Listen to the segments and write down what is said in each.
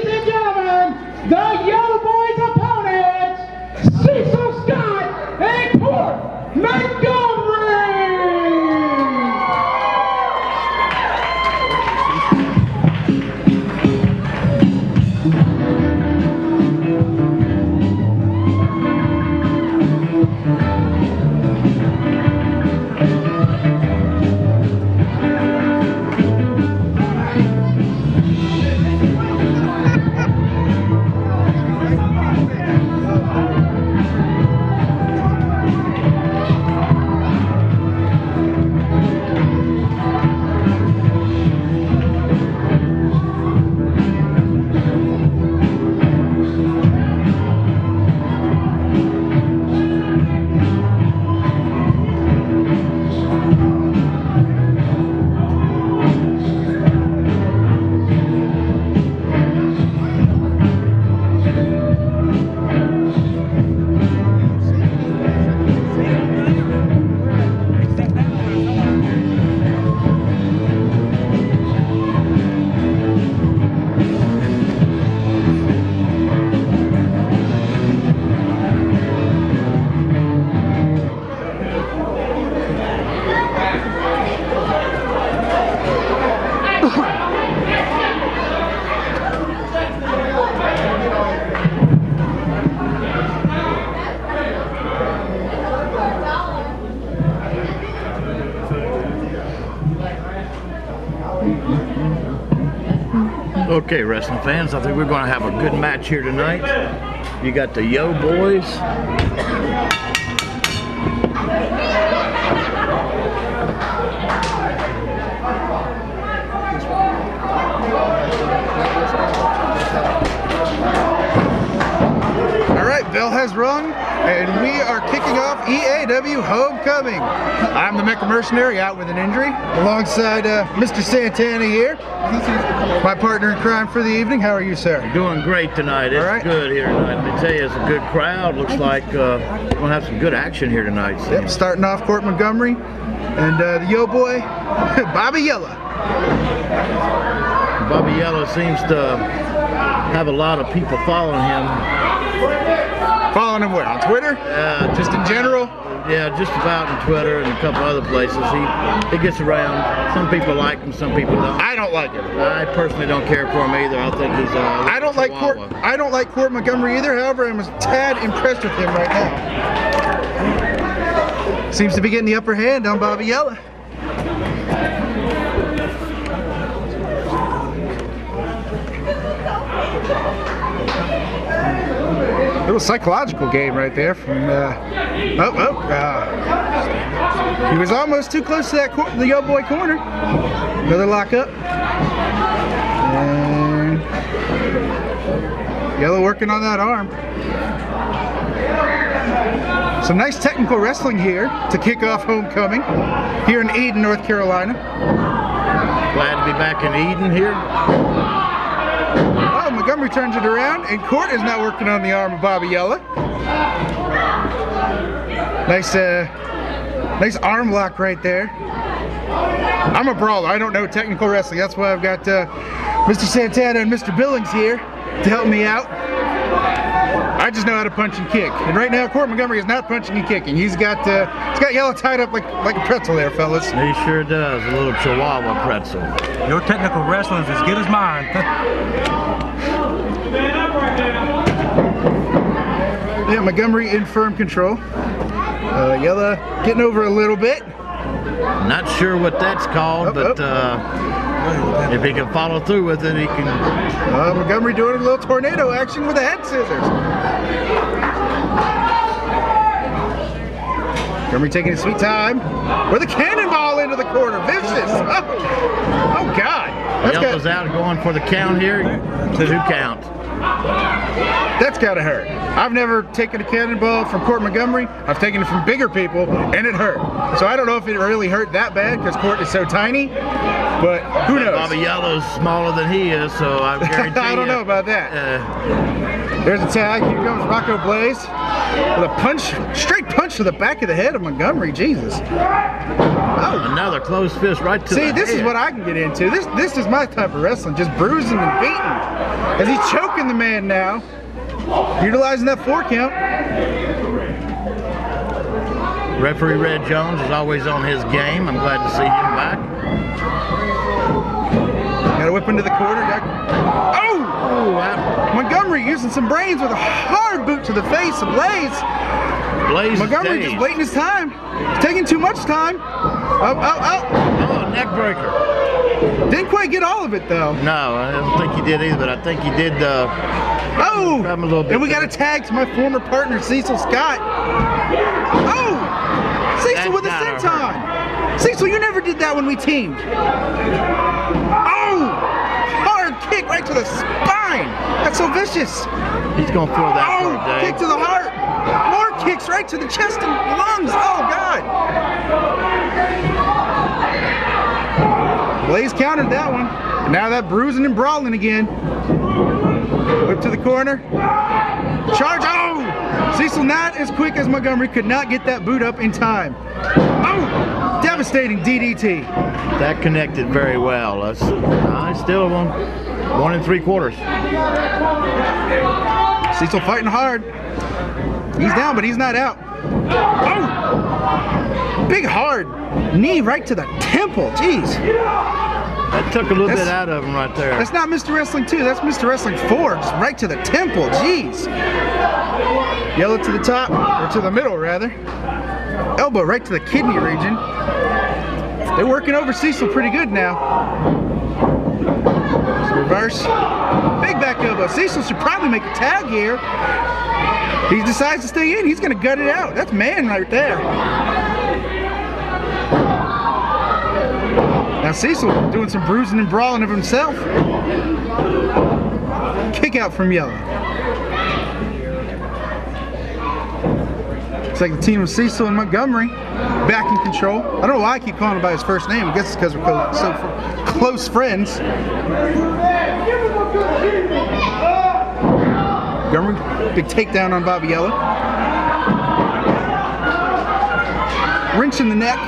ladies and gentlemen, the Yo Boys opponents, Cecil Scott and Montgomery. Okay, wrestling fans, I think we're going to have a good match here tonight. You got the Yo Boys. All right, bell has rung, and we are kicking off EAW Homecoming. I'm the Mecha Mercenary out with an injury, alongside Mr. Santana here, my partner in crime for the evening. How are you, sir? Doing great tonight. It's good here tonight. Let me tell you, it's a good crowd. Looks like we're going to have some good action here tonight. So. Yep, starting off Court Montgomery, and the Yo Boy, Bobby Yela. Bobby Yela seems to have a lot of people following him. Following him where? On Twitter? Just in general? Yeah, just about on Twitter and a couple other places. He gets around. Some people like him, some people don't. I don't like him. I personally don't care for him either. I think he's I don't like Court Montgomery either. However, I'm a tad impressed with him right now. Seems to be getting the upper hand on Bobby Yela. Little psychological game right there from he was almost too close to that the Yo Boy corner. Another lock up, and Yela working on that arm. Some nice technical wrestling here to kick off Homecoming here in Eden, North Carolina. Glad to be back in Eden here. Oh, Montgomery turns it around, and Court is now working on the arm of Bobby Yela. Nice arm lock right there. I'm a brawler. I don't know technical wrestling. That's why I've got Mr. Santana and Mr. Billings here to help me out. I just know how to punch and kick. And right now, Court Montgomery is not punching and kicking. He's got Yela tied up like a pretzel there, fellas. He sure does. A little Chihuahua pretzel. Your technical wrestling is as good as mine. Yeah, Montgomery in firm control. Yela getting over a little bit. Not sure what that's called, but if he can follow through with it, he can. Montgomery doing a little tornado action with the head scissors. Montgomery taking his sweet time with a cannonball into the corner. Vicious. Oh God. Yela's out going for the count here. To who count? That's gotta hurt. I've never taken a cannonball from Court Montgomery. I've taken it from bigger people, and it hurt. So I don't know if it really hurt that bad because Court is so tiny, but who knows? Bobby Yellow's smaller than he is, so I guarantee I don't know about that. There's a tag. Here comes Roscoe with a punch, straight punch punch to the back of the head of Montgomery. Jesus. Oh. Another closed fist right to the head. See, this is what I can get into. This is my type of wrestling, just bruising and beating. As he's choking the man now, utilizing that 4 count. Referee Red Jones is always on his game. I'm glad to see him back. Got to whip into the corner. Oh! Montgomery using some brains with a hard boot to the face of Blaze. Montgomery just waiting his time. He's taking too much time. Oh, neck breaker. Didn't quite get all of it though. No, I don't think he did either, but I think he did grab him a little bit. And we got a tag to my former partner, Cecil Scott. Oh! Cecil with a senton. Cecil, you never did that when we teamed. Oh! Hard kick right to the spine. That's so vicious. He's going to throw that for a day. Kick to the heart. More kicks right to the chest and lungs. Oh, God. Blaze countered that one. And now that bruising and brawling again. Whip to the corner. Charge. Oh! Cecil not as quick as Montgomery. Could not get that boot up in time. Oh! Devastating DDT. That connected very well. That's still 1 3/4. Cecil fighting hard. He's down, but he's not out. Oh! Big hard knee right to the temple. Jeez. That took a little bit out of him right there. That's not Mr. Wrestling 2. That's Mr. Wrestling 4. Just right to the temple. Jeez. Yellow to the top, or to the middle rather. Elbow right to the kidney region. They're working over Cecil pretty good now. Reverse. Big back elbow. Cecil should probably make a tag here. He decides to stay in. He's going to gut it out. That's man right there. Now Cecil doing some bruising and brawling of himself. Kick out from Yela. Looks like the team of Cecil and Montgomery back in control. I don't know why I keep calling him by his first name. I guess it's because we're so close friends. Montgomery, big takedown on Bobby Yela. Wrench in the neck.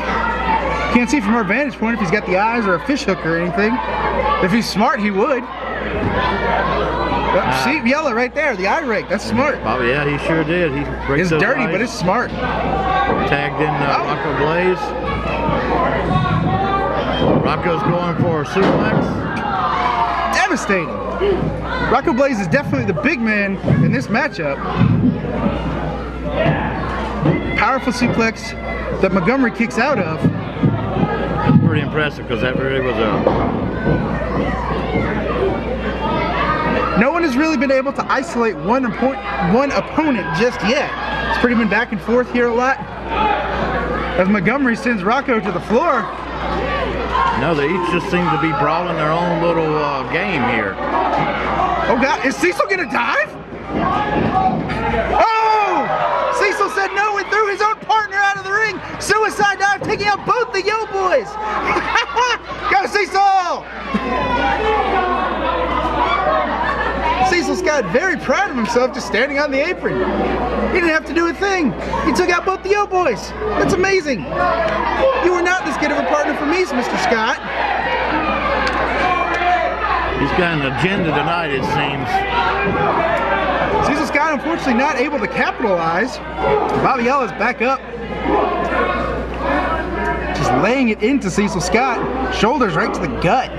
Can't see from our vantage point if he's got the eyes or a fish hook or anything. If he's smart, he would. See Yela right there, the eye rake. That's smart. Bobby, yeah, he sure did. It's dirty, but it's smart. Tagged in Rocco Blaze. Rocco's going for a suplex. Devastating. Rocco Blaze is definitely the big man in this matchup. Powerful suplex that Montgomery kicks out of. Pretty impressive because that really was No one has really been able to isolate one opponent just yet. It's pretty been back and forth here a lot. As Montgomery sends Rocco to the floor. No, they each just seem to be brawling their own little game here. Oh God, is Cecil gonna dive? Oh! Cecil said no and threw his own partner out of the ring. Suicide dive, taking out both the Yo boys. Go Cecil! Cecil Scott very proud of himself just standing on the apron. He didn't have to do a thing. He took out both the Yo boys. That's amazing. You were not this good of a partner for me, Mr. Scott. He's got an agenda tonight, it seems. Cecil Scott unfortunately not able to capitalize. Bobby Yela is back up. Just laying it into Cecil Scott. Shoulders right to the gut.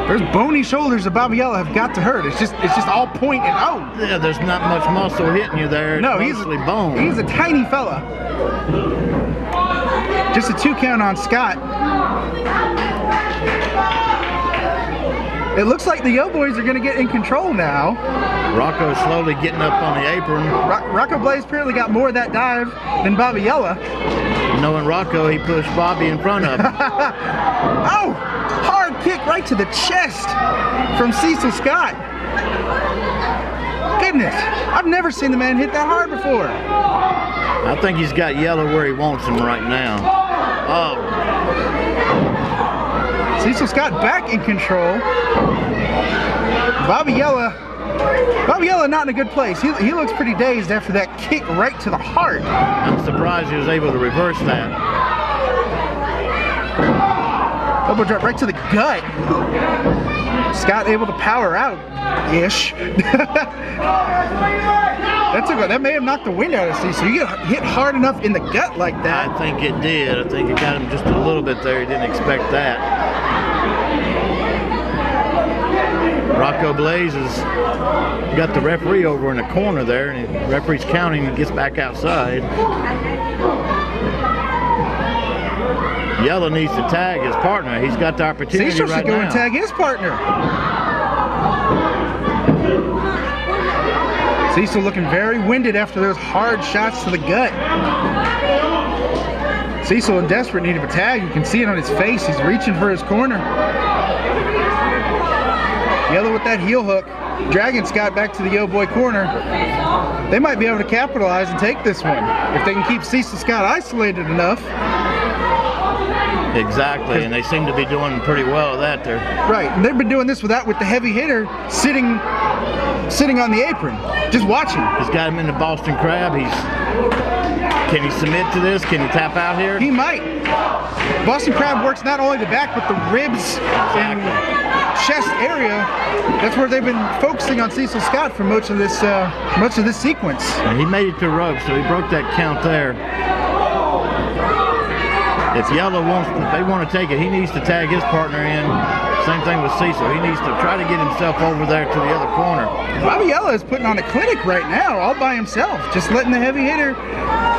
Those bony shoulders of Bobby Yela have got to hurt. It's just all point and oh. Yeah, there's not much muscle hitting you there. It's mostly bone. He's a tiny fella. Just a 2 count on Scott. It looks like the Yo boys are going to get in control now. Rocco's slowly getting up on the apron. Rocco Blaze apparently got more of that dive than Bobby Yela. Knowing Rocco, he pushed Bobby in front of him. Oh! Hard kick right to the chest from Cecil Scott. Goodness, I've never seen the man hit that hard before. I think he's got Yela where he wants him right now. Oh. Cecil Scott back in control. Bobby Yela Bobby Yela not in a good place. He looks pretty dazed after that kick right to the heart. I'm surprised he was able to reverse that. Double drop right to the gut. Scott able to power out-ish. That may have knocked the wind out of Cecil. You get hit hard enough in the gut like that. I think it did. I think it got him just a little bit there. He didn't expect that. Roscoe Blaze has got the referee over in the corner there, and the referee's counting and gets back outside. Yela needs to tag his partner. He's got the opportunity Cecil right should go now. and tag his partner. Cecil looking very winded after those hard shots to the gut. Cecil in desperate need of a tag. You can see it on his face. He's reaching for his corner. Yela with that heel hook, dragging Scott back to the Yo Boy corner. They might be able to capitalize and take this one if they can keep Cecil Scott isolated enough. Exactly, and they seem to be doing pretty well at that there. Right, and they've been doing this with the heavy hitter sitting on the apron, just watching. He's got him in the Boston Crab. Can he submit to this? Can he tap out here? He might. Boston Crab works not only the back, but the ribs and chest area. That's where they've been focusing on Cecil Scott for much of this sequence. And he made it to rope, so he broke that count there. If Yela if they want to take it, he needs to tag his partner in. Same thing with Cecil. He needs to try to get himself over there to the other corner. Bobby Yela is putting on a clinic right now, all by himself, just letting the heavy hitter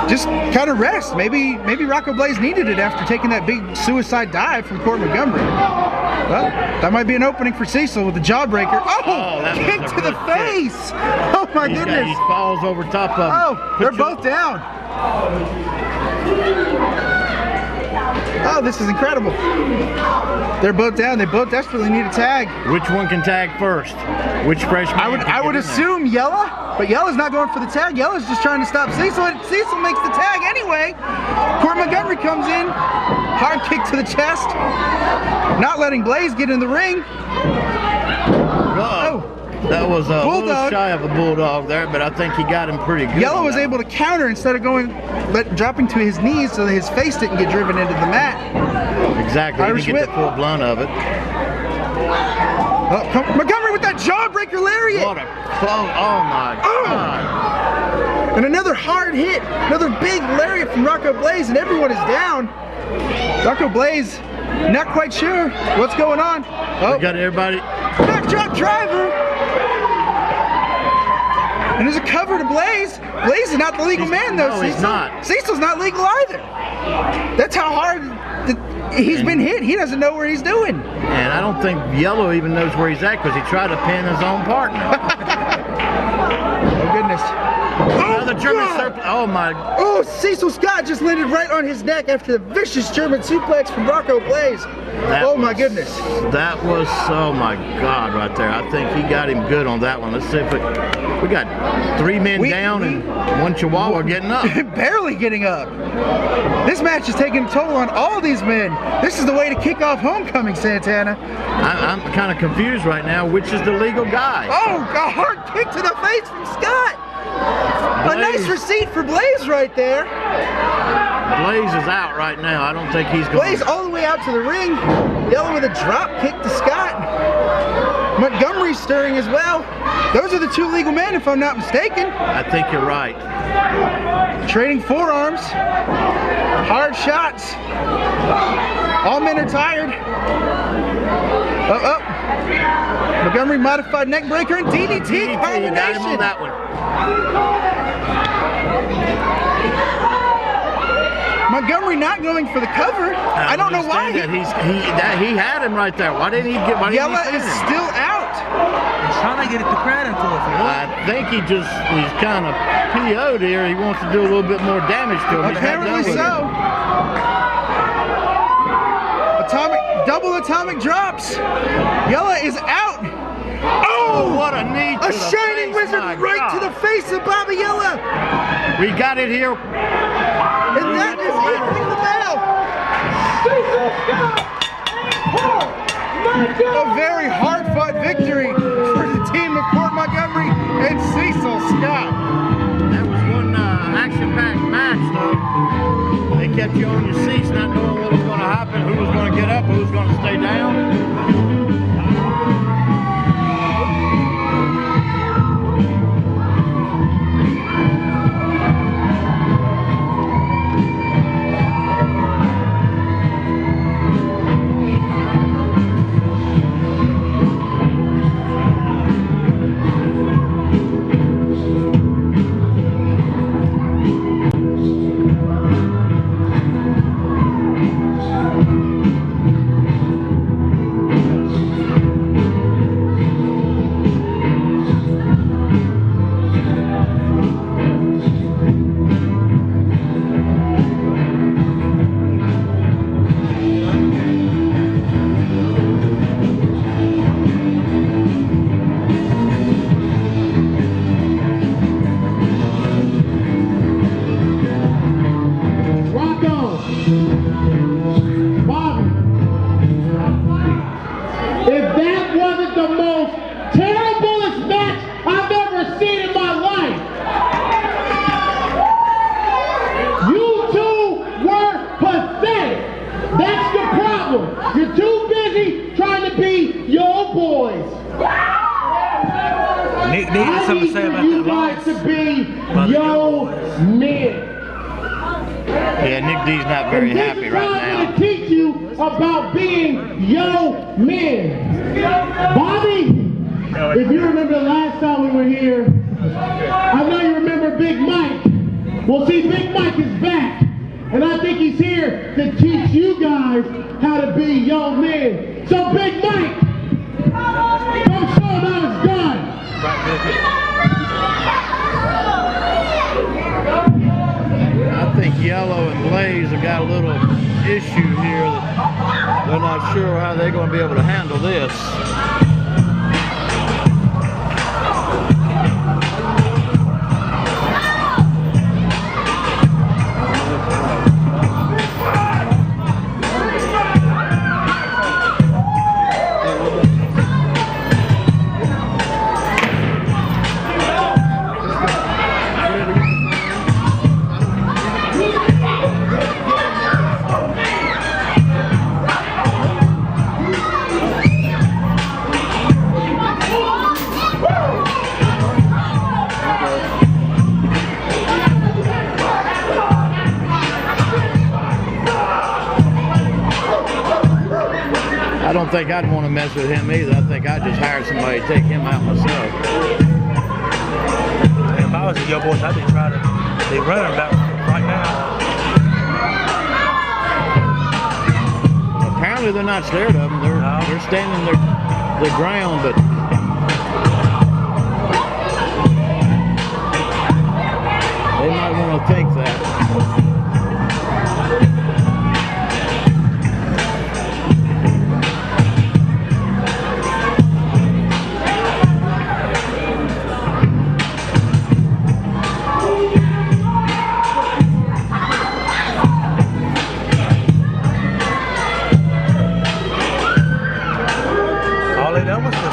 just kind of rest. Maybe Roscoe Blaze needed it after taking that big suicide dive from Court Montgomery. Well, that might be an opening for Cecil with the jawbreaker. Oh, kick to the face! Oh my goodness! He falls over top of him. Oh, they're both down. Oh, this is incredible. They're both down. They both desperately need a tag. Which one can tag first? Which freshman? I would assume Yela, but Yela's not going for the tag. Yela's just trying to stop Cecil, and Cecil makes the tag anyway. Court Montgomery comes in, hard kick to the chest, not letting Blaze get in the ring. Oh. That was a little shy of a bulldog there, but I think he got him pretty good. Yela was able to counter instead of dropping to his knees so that his face didn't get driven into the mat. Exactly, he didn't get the full blunt of it. Oh, Montgomery with that jawbreaker lariat. What a close, oh my God. And another hard hit, another big lariat from Roscoe Blaze, and everyone is down. Roscoe Blaze, not quite sure what's going on. Oh, we got everybody. Backdrop driver. And there's a cover to Blaze. Blaze is not the legal man though, no, Cecil. He's not. Cecil's not legal either. That's how hard he's been hit. He doesn't know where he's doing. And I don't think Yela even knows where he's at because he tried to pin his own partner. Oh goodness. Another German suplex. Oh my. Oh, Cecil Scott just landed right on his neck after the vicious German suplex from Roscoe Blaze. Oh my goodness. That was, oh my God, right there. I think he got him good on that one. Let's see if we got 3 men down and 1 Chihuahua getting up. Barely getting up. This match is taking a toll on all these men. This is the way to kick off homecoming, Santana. I'm kind of confused right now. Which is the legal guy? Oh, a hard kick to the face from Scott. Blaze. A nice receipt for Blaze right there. Blaze is out right now. I don't think he's going. Blaze all the way out to the ring. Yela with a drop kick to Scott. Montgomery stirring as well. Those are the 2 legal men, if I'm not mistaken. I think you're right. Trading forearms. Hard shots. All men are tired. Montgomery modified neck breaker and DDT combination. Got him on that one. Montgomery not going for the cover. I don't know why. He had him right there. Why didn't he get? Yela is still out. He's trying to get it to crowd into it. I think he's kind of PO'd here. He wants to do a little bit more damage to him. Apparently so. Double atomic drops. Yela is out. Oh, what a knee to a the shining face, wizard right to the face of Bobby Yela. We got it here. And that is it from the bell. A very hard-fought victory for the team of Court Montgomery. kept you on your seats, not knowing what was going to happen, who was going to get up, who was going to stay down. Yellow and Blaze have got a little issue here that they're not sure how they're going to be able to handle this. I don't think I'd want to mess with him either. I think I'd just hire somebody to take him out myself. If I was a Yo Boys, I'd be trying to be running about right now. Apparently they're not scared of them. They're standing their ground, but they might want to think that.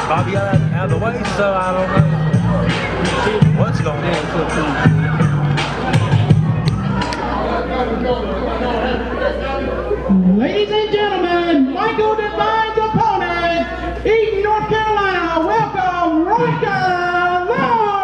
Bobby out of the way, so I don't know what's going on. Ladies and gentlemen, Michael Devine's opponent, Eaton, North Carolina, welcome Ryker Lovelace!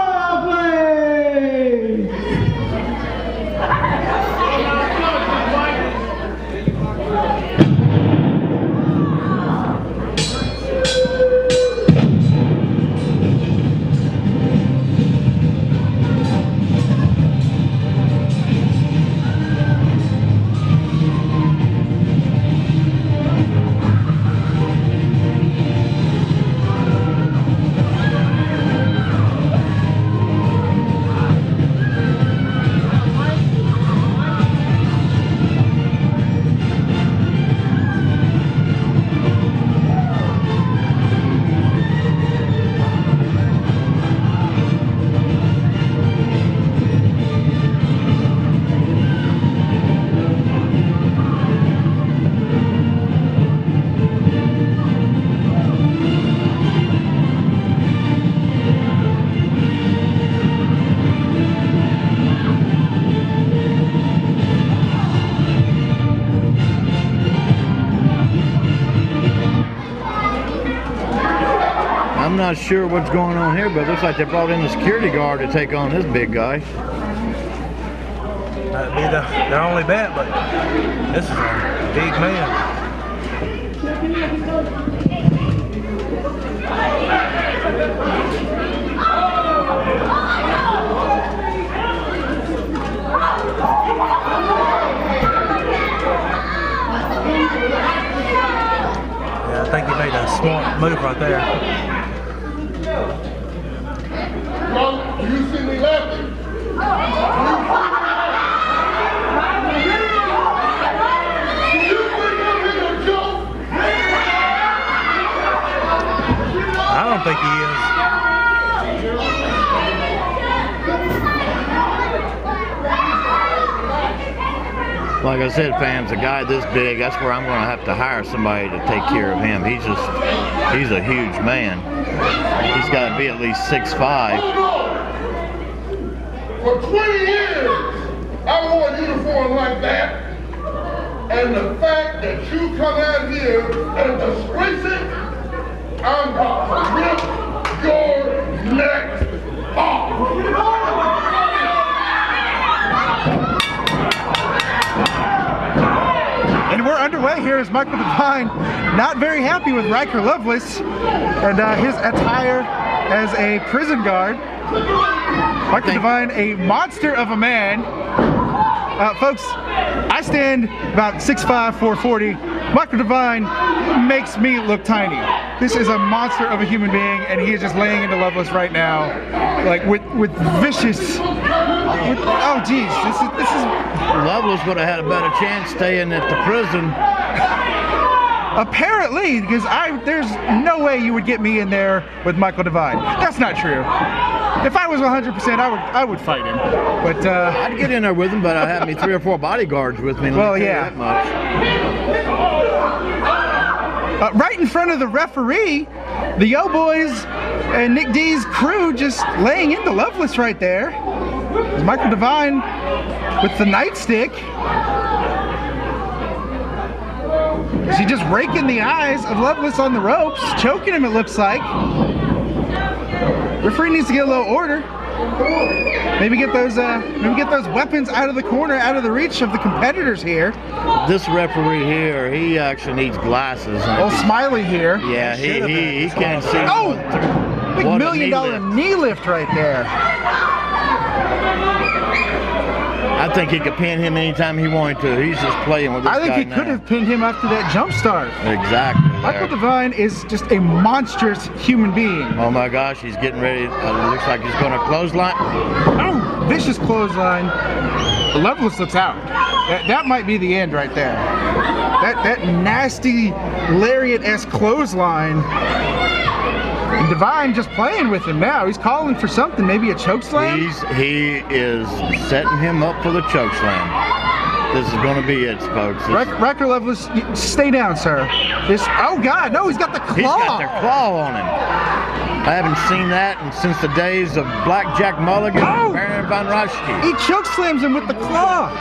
I'm not sure what's going on here, but it looks like they brought in the security guard to take on this big guy. That'd be their only bet, but this is a big man. Yeah, I think he made a smart move right there. You see me laughing? I don't think he is. Like I said, fans, a guy this big, that's where I'm going to have to hire somebody to take care of him. He's a huge man. He's got to be at least 6'5". For 20 years, I wore a uniform like that. And the fact that you come out here and disgrace it, I'm going to rip your neck off. And we're underway here as Michael Devine not very happy with Ryker Lovelace and his attire as a prison guard. Michael Devine, a monster of a man. Folks, I stand about 6'5", 440. Michael Devine makes me look tiny. This is a monster of a human being, and he is just laying into Lovelace right now, like with vicious. Oh geez, this is. Lovelace would have had a better chance staying at the prison. Apparently, because there's no way you would get me in there with Michael Devine. That's not true. If I was 100%, I would fight him. But I'd get in there with him, but I have me 3 or 4 bodyguards with me. Well, yeah. That much. Right in front of the referee, the Yo Boys and Nick D's crew just laying into Lovelace right there. There's Michael Devine with the nightstick. Is he just raking the eyes of Lovelace on the ropes, choking him, it looks like. Referee needs to get a little order. Maybe get those weapons out of the corner, out of the reach of the competitors here. This referee here, he actually needs glasses. Oh, Smiley here. Yeah, he can't see. Oh, big $1 million knee lift right there. I think he could pin him anytime he wanted to. He's just playing with this guy. I think he could have pinned him after that jump start. Exactly. Michael Devine is just a monstrous human being. Oh my gosh, he's getting ready. Looks like he's going to clothesline. Oh, vicious clothesline. Lovelace looks out. That might be the end right there. That nasty lariat-esque clothesline. And Devine just playing with him now. He's calling for something, maybe a choke slam? He is setting him up for the choke slam. This is going to be it, folks. Ryker Lovelace, stay down, sir. Oh God, no, he's got the claw. He's got the claw on him. I haven't seen that since the days of Blackjack Mulligan and Baron von Raschke. He choke slams him with the claw.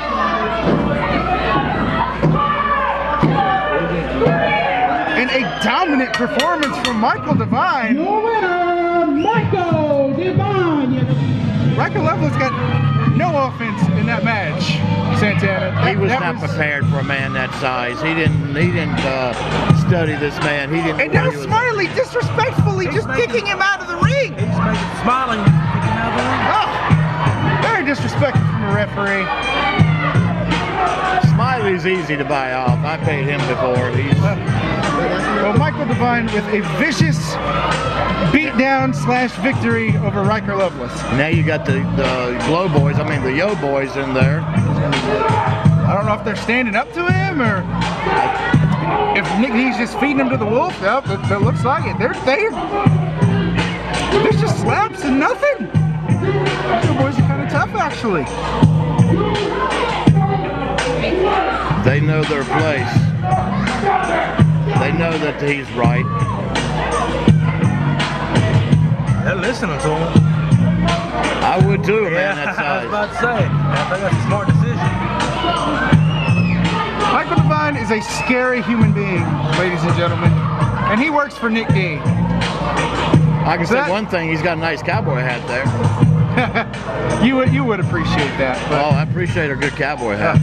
And a dominant performance from Michael Devine. Your winner, Michael Devine. Ryker Lovelace got no offense in that match, Santana. He was not prepared for a man that size. He didn't study this man. He didn't. And now Smiley disrespectfully just kicking him out of the ring. He's making Smiling kicking out of the ring. Oh, very disrespectful from a referee. Smiley's easy to buy off. I paid him before. Well, Michael Devine with a vicious beatdown / victory over Ryker Lovelace. Now you got the Glow Boys, I mean the Yo Boys in there. I don't know if they're standing up to him or if Nick D's just feeding him to the wolf. Yep, that looks like it. There's just slaps and nothing. The boys are kind of tough, actually. They know their place. They know that he's right. They're listening to him. I would too, man, that I was size. about to say, I think that's a smart decision. Michael Devine is a scary human being, ladies and gentlemen, and he works for Nick D. I can say one thing, he's got a nice cowboy hat there. you would appreciate that. Oh, I appreciate a good cowboy hat.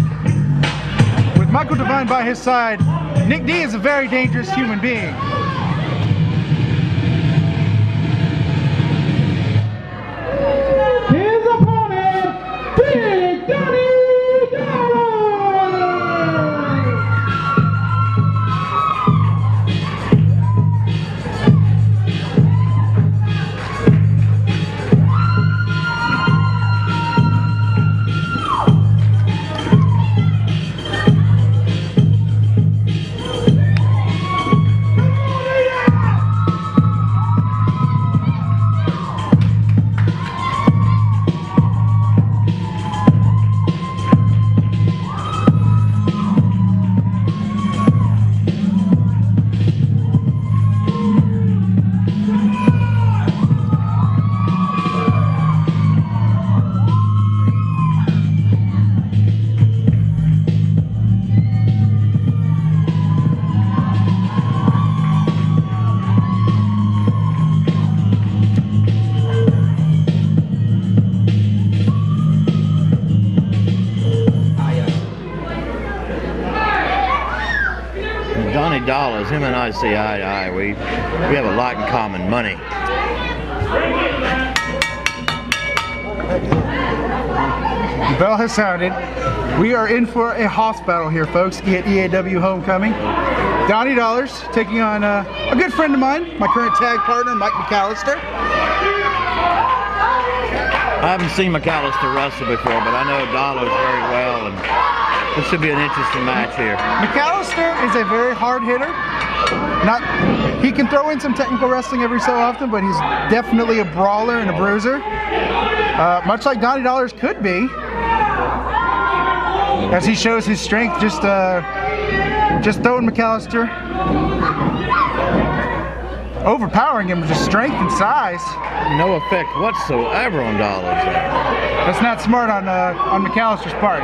With Michael Devine by his side, Nick D is a very dangerous human being. His opponent, Big Donnie Dollars. Donnie Dollars, him and I see eye to eye. We have a lot in common, money. The bell has sounded. We are in for a house battle here, folks, at EAW Homecoming. Donnie Dollars taking on a good friend of mine, my current tag partner, Mike McAllister. I haven't seen McAllister wrestle before, but I know Dollars very well, and this should be an interesting match here. McAllister is a very hard hitter. He can throw in some technical wrestling every so often, but he's definitely a brawler and a bruiser. Much like Donnie Dollars could be, as he shows his strength just throwing McAllister, overpowering him with just strength and size. No effect whatsoever on Dollars. That's not smart on McAllister's part.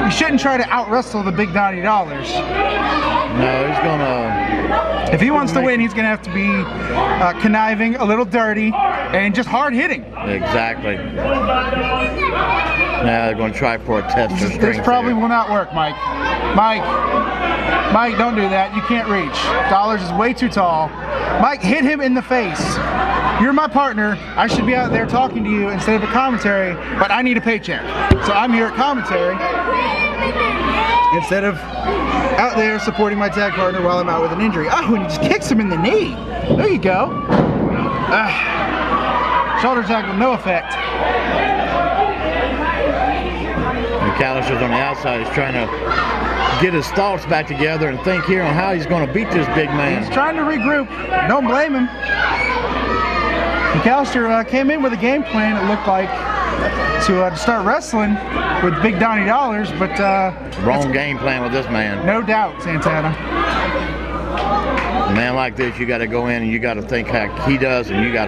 He shouldn't try to out-wrestle the big Donnie Dollars. No, he's gonna... If he wants to win, he's gonna have to be conniving, a little dirty, and just hard-hitting. Exactly. Now they're gonna try for a test of strength. This probably will not work, Mike. Mike, don't do that. You can't reach. Dollars is way too tall. Mike, hit him in the face. You're my partner. I should be out there talking to you instead of a commentary, but I need a paycheck. So I'm here at commentary instead of out there supporting my tag partner while I'm out with an injury. Oh, and he just kicks him in the knee. There you go. Shoulder tag with no effect. McAllister's on the outside. He's trying to get his thoughts back together and think here on how he's going to beat this big man. He's trying to regroup. Don't blame him. McAllister came in with a game plan, it looked like, to start wrestling with Big Donnie Dollars, but... wrong game plan with this man. No doubt, Santana. A man like this, you got to go in and you got to think like he does, and you got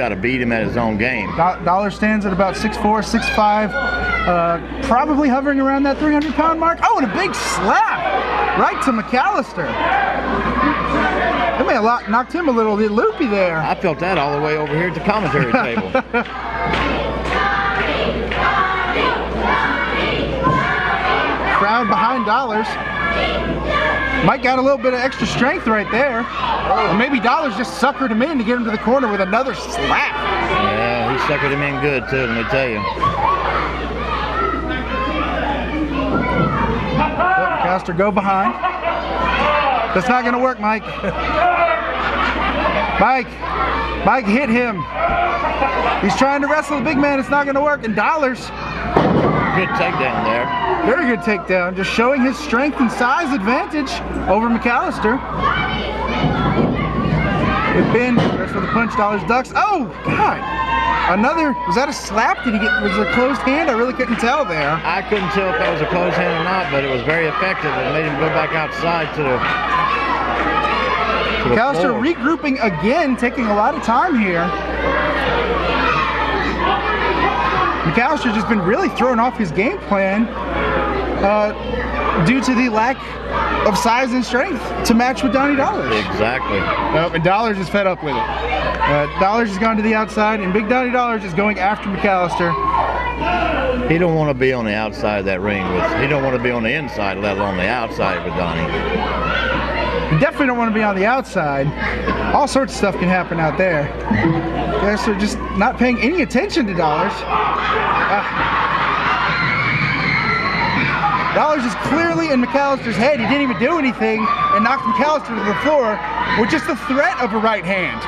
to beat him at his own game. Dollar stands at about 6'4", 6'5", probably hovering around that 300-pound mark. Oh, and a big slap right to McAllister. That may have knocked him a little loopy there. I felt that all the way over here at the commentary table. Crowd behind Dollars. Mike got a little bit of extra strength right there. Or maybe Dollars just suckered him in to get him to the corner with another slap. Yeah, he suckered him in good too, let me tell you. McAllister go behind. That's not going to work, Mike. Mike, hit him. He's trying to wrestle the big man. It's not going to work. And Dollars. Good takedown there. Very good takedown. Just showing his strength and size advantage over McAllister. Good pin. Goes for the punch. Dollars ducks. Oh, God. Another, was that a slap? Was it a closed hand? I really couldn't tell there. I couldn't tell if that was a closed hand or not, but it was very effective. It made him go back outside to the McAllister regrouping again, taking a lot of time here. McAllister's just been really throwing off his game plan. due to the lack of size and strength to match with Donnie Dollars. Exactly. And Dollars is fed up with it. Dollars has gone to the outside, and Big Donnie Dollars is going after McAllister. He don't want to be on the outside of that ring with. He don't want to be on the inside, let alone the outside with Donnie. You definitely don't want to be on the outside. All sorts of stuff can happen out there. Guess they're just not paying any attention to Dollars. Dollars is clearly in McAllister's head. He didn't even do anything and knocked McAllister to the floor with just the threat of a right hand.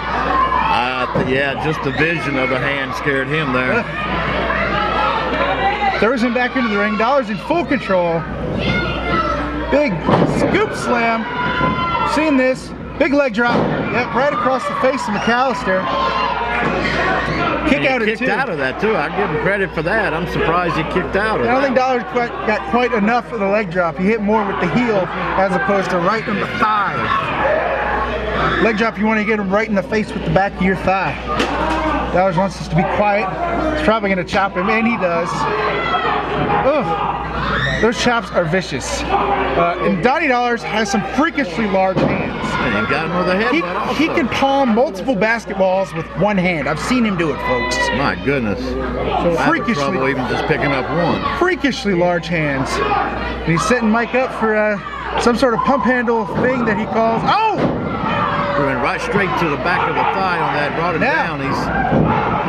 Yeah, just the vision of the hand scared him there. Throws him back into the ring. Dollars in full control. Big scoop slam. Seeing this. Big leg drop. Yep, right across the face of McAllister. Kick out at 2. Kicked out of that too. I give him credit for that. I'm surprised he kicked out of I don't that. think Dollars got quite enough of the leg drop. He hit more with the heel as opposed to right in the thigh. Leg drop, you want to get him right in the face with the back of your thigh. Dollars wants us to be quiet. He's probably going to chop him, and he does. Ugh. Those chops are vicious. And Donnie Dollars has some freakishly large hands. And he got him with a headbutt also. He can palm multiple basketballs with one hand. I've seen him do it, folks. My goodness. So I have trouble even just picking up one. Freakishly large hands. And he's setting Mike up for some sort of pump handle thing that he calls. Oh! He went right straight to the back of the thigh on that, brought him down.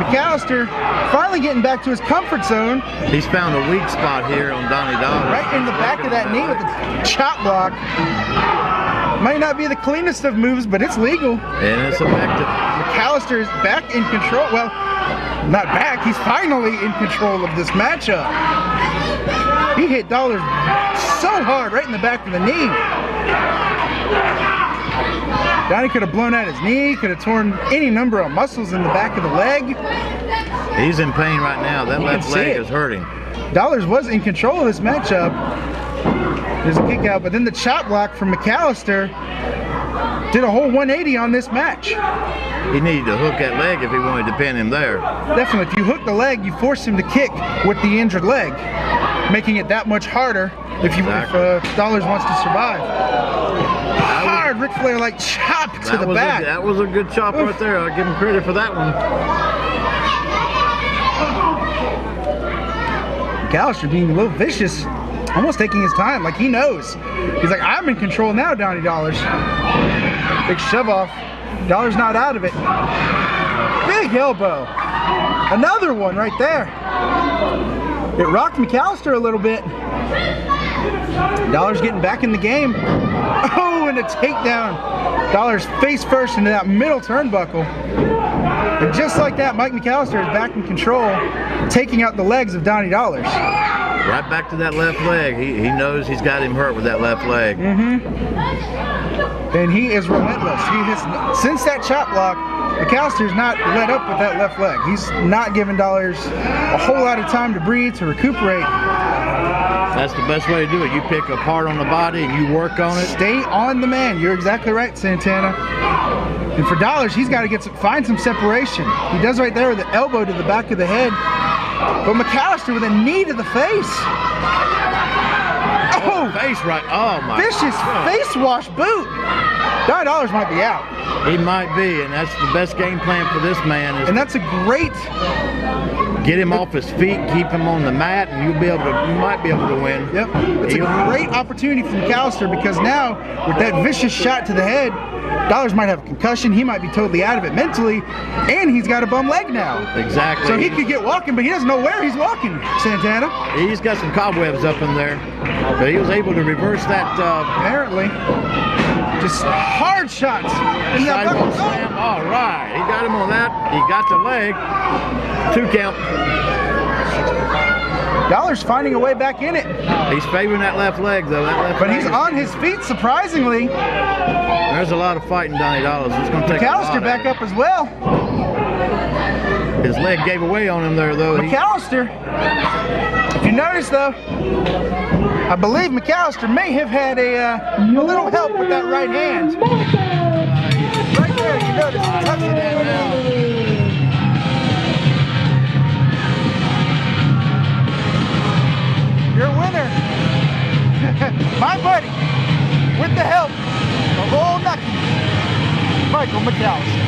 McAllister finally getting back to his comfort zone. He's found a weak spot here on Donnie Dollars. Right in the back of that knee with the chop block. Might not be the cleanest of moves, but it's legal. And it's effective. McAllister is back in control. Well, not back. He's finally in control of this matchup. He hit Dollars so hard right in the back of the knee. Donnie could have blown out his knee, could have torn any number of muscles in the back of the leg. He's in pain right now. That left leg is hurting. Dollars was in control of this matchup. There's a kick out, but then the chop block from McAllister did a whole 180 on this match. He needed to hook that leg if he wanted to pin him there. Definitely, if you hook the leg, you force him to kick with the injured leg, making it that much harder if Dollars wants to survive. Hard Ric Flair-like chop to the back. That was a good chop right there. I'll give him credit for that one. McAllister being a little vicious, almost taking his time, like he knows. He's like, I'm in control now, Donnie Dollars. Big shove off. Dollars not out of it. Big elbow. Another one right there. It rocked McAllister a little bit. Dollars getting back in the game. Oh, and a takedown. Dollars face first into that middle turnbuckle. And just like that, Mike McAllister is back in control, taking out the legs of Donnie Dollars. Right back to that left leg. He knows he's got him hurt with that left leg. And he is relentless. He has, since that chop block, McAllister's not let up with that left leg. He's not giving Dollars a whole lot of time to breathe, to recuperate. That's the best way to do it. You pick a part on the body and you work on it. Stay on the man. You're exactly right, Santana. And for Dollars, he's got to find some separation. He does right there with the elbow to the back of the head. But McAllister with a knee to the face. Oh, face right. Oh my. Vicious face wash boot. Donnie Dollars might be out. He might be, and that's the best game plan for this man. And that's a great. Get him off his feet, keep him on the mat, and you might be able to win. Yep. It's a great opportunity for McAllister because now, with that vicious shot to the head, Dollars might have a concussion. He might be totally out of it mentally, and he's got a bum leg now. Exactly. So he could get walking, but he doesn't know where he's walking, Santana. He's got some cobwebs up in there, but he was able to reverse that. Apparently. Just hard shots. Sidewalk slam. All right. He got him on that. He got the leg. 2 count. Dollars finding a way back in it. He's favoring that left leg, though. But he's on his feet, surprisingly. There's a lot of fighting, Donnie Dollars. It's going to take McAllister back up as well. His leg gave away on him there, though. McAllister, if you notice, though, I believe McAllister may have had a little help with that right hand. Right there, you notice, touching it now. Your winner, Uncle McAllister.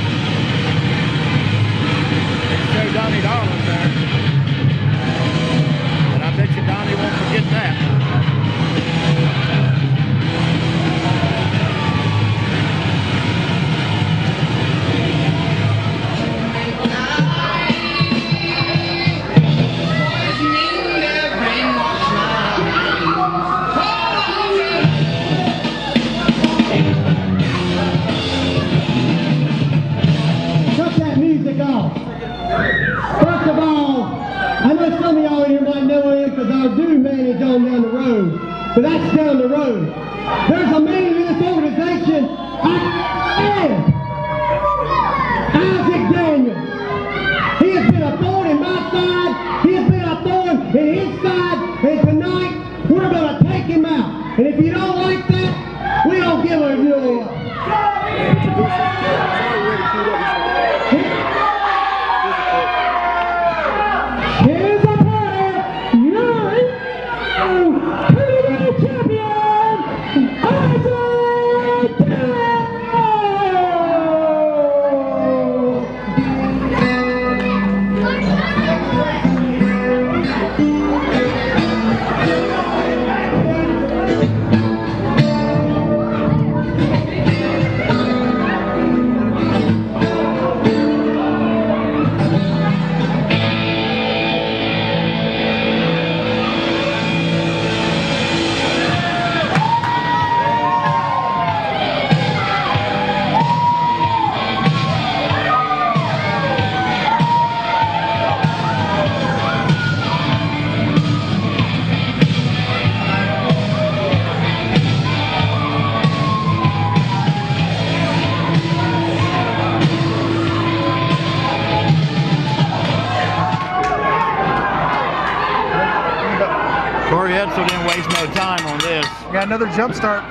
Show Donnie Dollars there. And I bet you Donnie won't forget that. First of all, I know some of y'all here might know him because I do manage on down the road, but that's down the road. There's a man in this organization, Isaac Daniels. He has been a thorn in my side, he has been a thorn in his side, and tonight we're going to take him out. And if you don't like that, we don't give a deal. Here's a party, your heavyweight champion, Edsel. Edsel didn't waste no time on this. Got another jump start.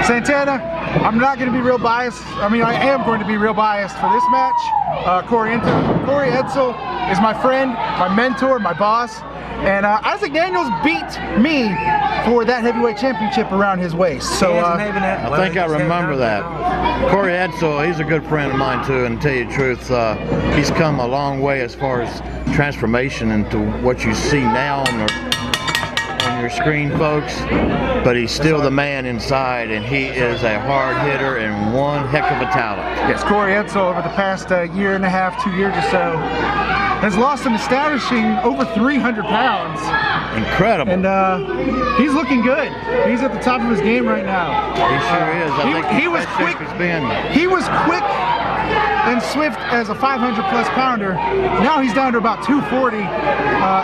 Santana, I'm not going to be real biased. I mean, I am going to be real biased for this match. Corey Edsel is my friend, my mentor, my boss. And Isaac Daniels beat me for that heavyweight championship around his waist. So I think I remember that. Corey Edsel, he's a good friend of mine too, and to tell you the truth, he's come a long way as far as transformation into what you see now on your screen, folks, but he's still the man inside, and he is a hard hitter and one heck of a talent. Yes, Corey Edsel over the past year and a half, 2 years or so, has lost an astonishing over 300 pounds. Incredible. And he's looking good. He's at the top of his game right now. He sure is. I think he was quick. He was quick and swift as a 500-plus pounder. Now he's down to about 240.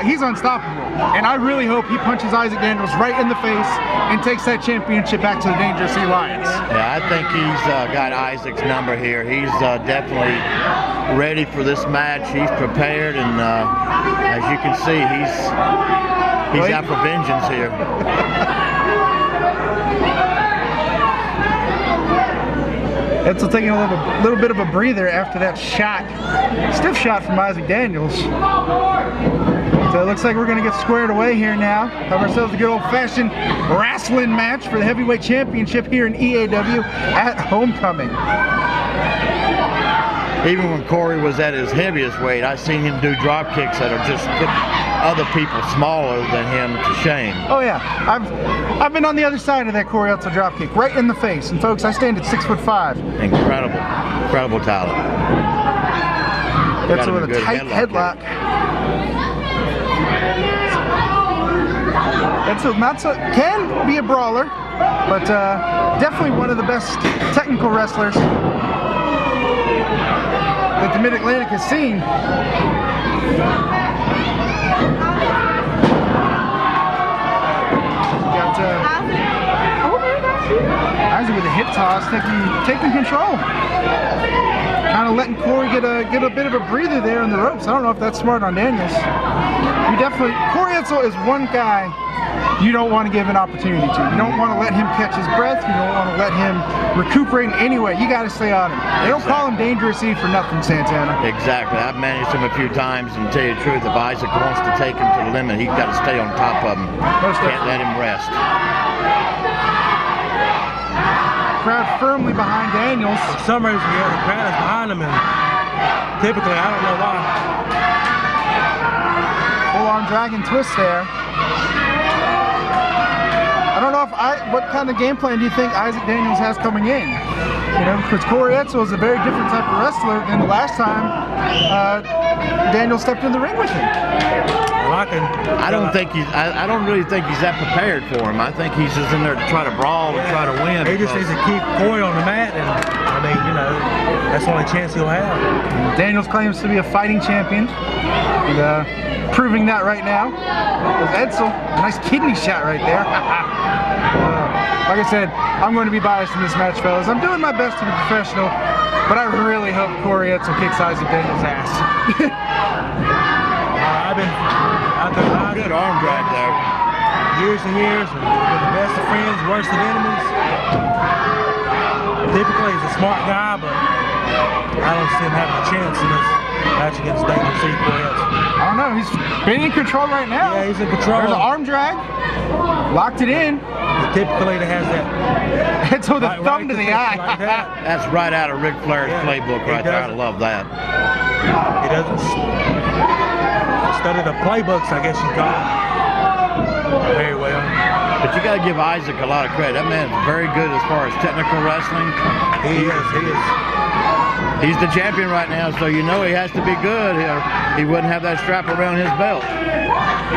He's unstoppable. And I really hope he punches Isaac Daniels right in the face and takes that championship back to the Dangerous Sea Lions. Yeah, I think he's got Isaac's number here. He's definitely ready for this match. He's prepared, and as you can see, he's out for vengeance here. Edsel taking a little bit of a breather after that shot, stiff shot from Isaac Daniels. So it looks like we're going to get squared away here now. Have ourselves a good old-fashioned wrestling match for the heavyweight championship here in EAW at Homecoming. Even when Corey was at his heaviest weight, I've seen him do drop kicks that are just put other people smaller than him to shame. Oh yeah, I've been on the other side of that Corey Edsel drop kick, right in the face. And folks, I stand at 6'5". Incredible talent. Edsel with a tight headlock. Edsel can be a brawler, but definitely one of the best technical wrestlers that the Mid-Atlantic has seen. Got Isaac with a hip toss, taking control. Kind of letting Corey get a bit of a breather there in the ropes. I don't know if that's smart on Daniels. Corey Edsel is one guy you don't want to give an opportunity to. You don't want to let him catch his breath. You don't want to let him recuperate in any way. You got to stay on him. They don't call him Dangerous E for nothing, Santana. Exactly. I've managed him a few times, and to tell you the truth, if Isaac wants to take him to the limit, he's got to stay on top of him. Can't let him rest. crowd firmly behind Daniels. For some reason, yeah, the crowd is behind him, and typically, I don't know why. Full arm dragon twist there. I don't know what kind of game plan do you think Isaac Daniels has coming in? You know, because Corey Edsel is a very different type of wrestler than the last time Daniels stepped in the ring with him. I don't really think he's that prepared for him. I think he's just in there to try to brawl and try to win. He just needs to keep Corey on the mat, and I mean, you know, that's the only chance he'll have. Daniels claims to be a fighting champion, and proving that right now. With Edsel, nice kidney shot right there. Like I said, I'm going to be biased in this match, fellas. I'm doing my best to be professional, but I really hope Corey Edsel kicks Isaac Daniels' ass. Good arm drag there. Years and years, and we're the best of friends, worst of enemies. Typically, he's a smart guy, but I don't see him having a chance in this match against Dangerous Corey Edsel. I don't know, he's been in control right now. Yeah, he's in control. There's an arm drag, locked it in. Typically, it has that. Edsel with a thumb to the eye. Like that. That's right out of Ric Flair's playbook right there. I love that. He doesn't study the playbooks, I guess you call it, very well. But you got to give Isaac a lot of credit. That man's very good as far as technical wrestling. He is. He's the champion right now, so you know he has to be good. He wouldn't have that strap around his belt.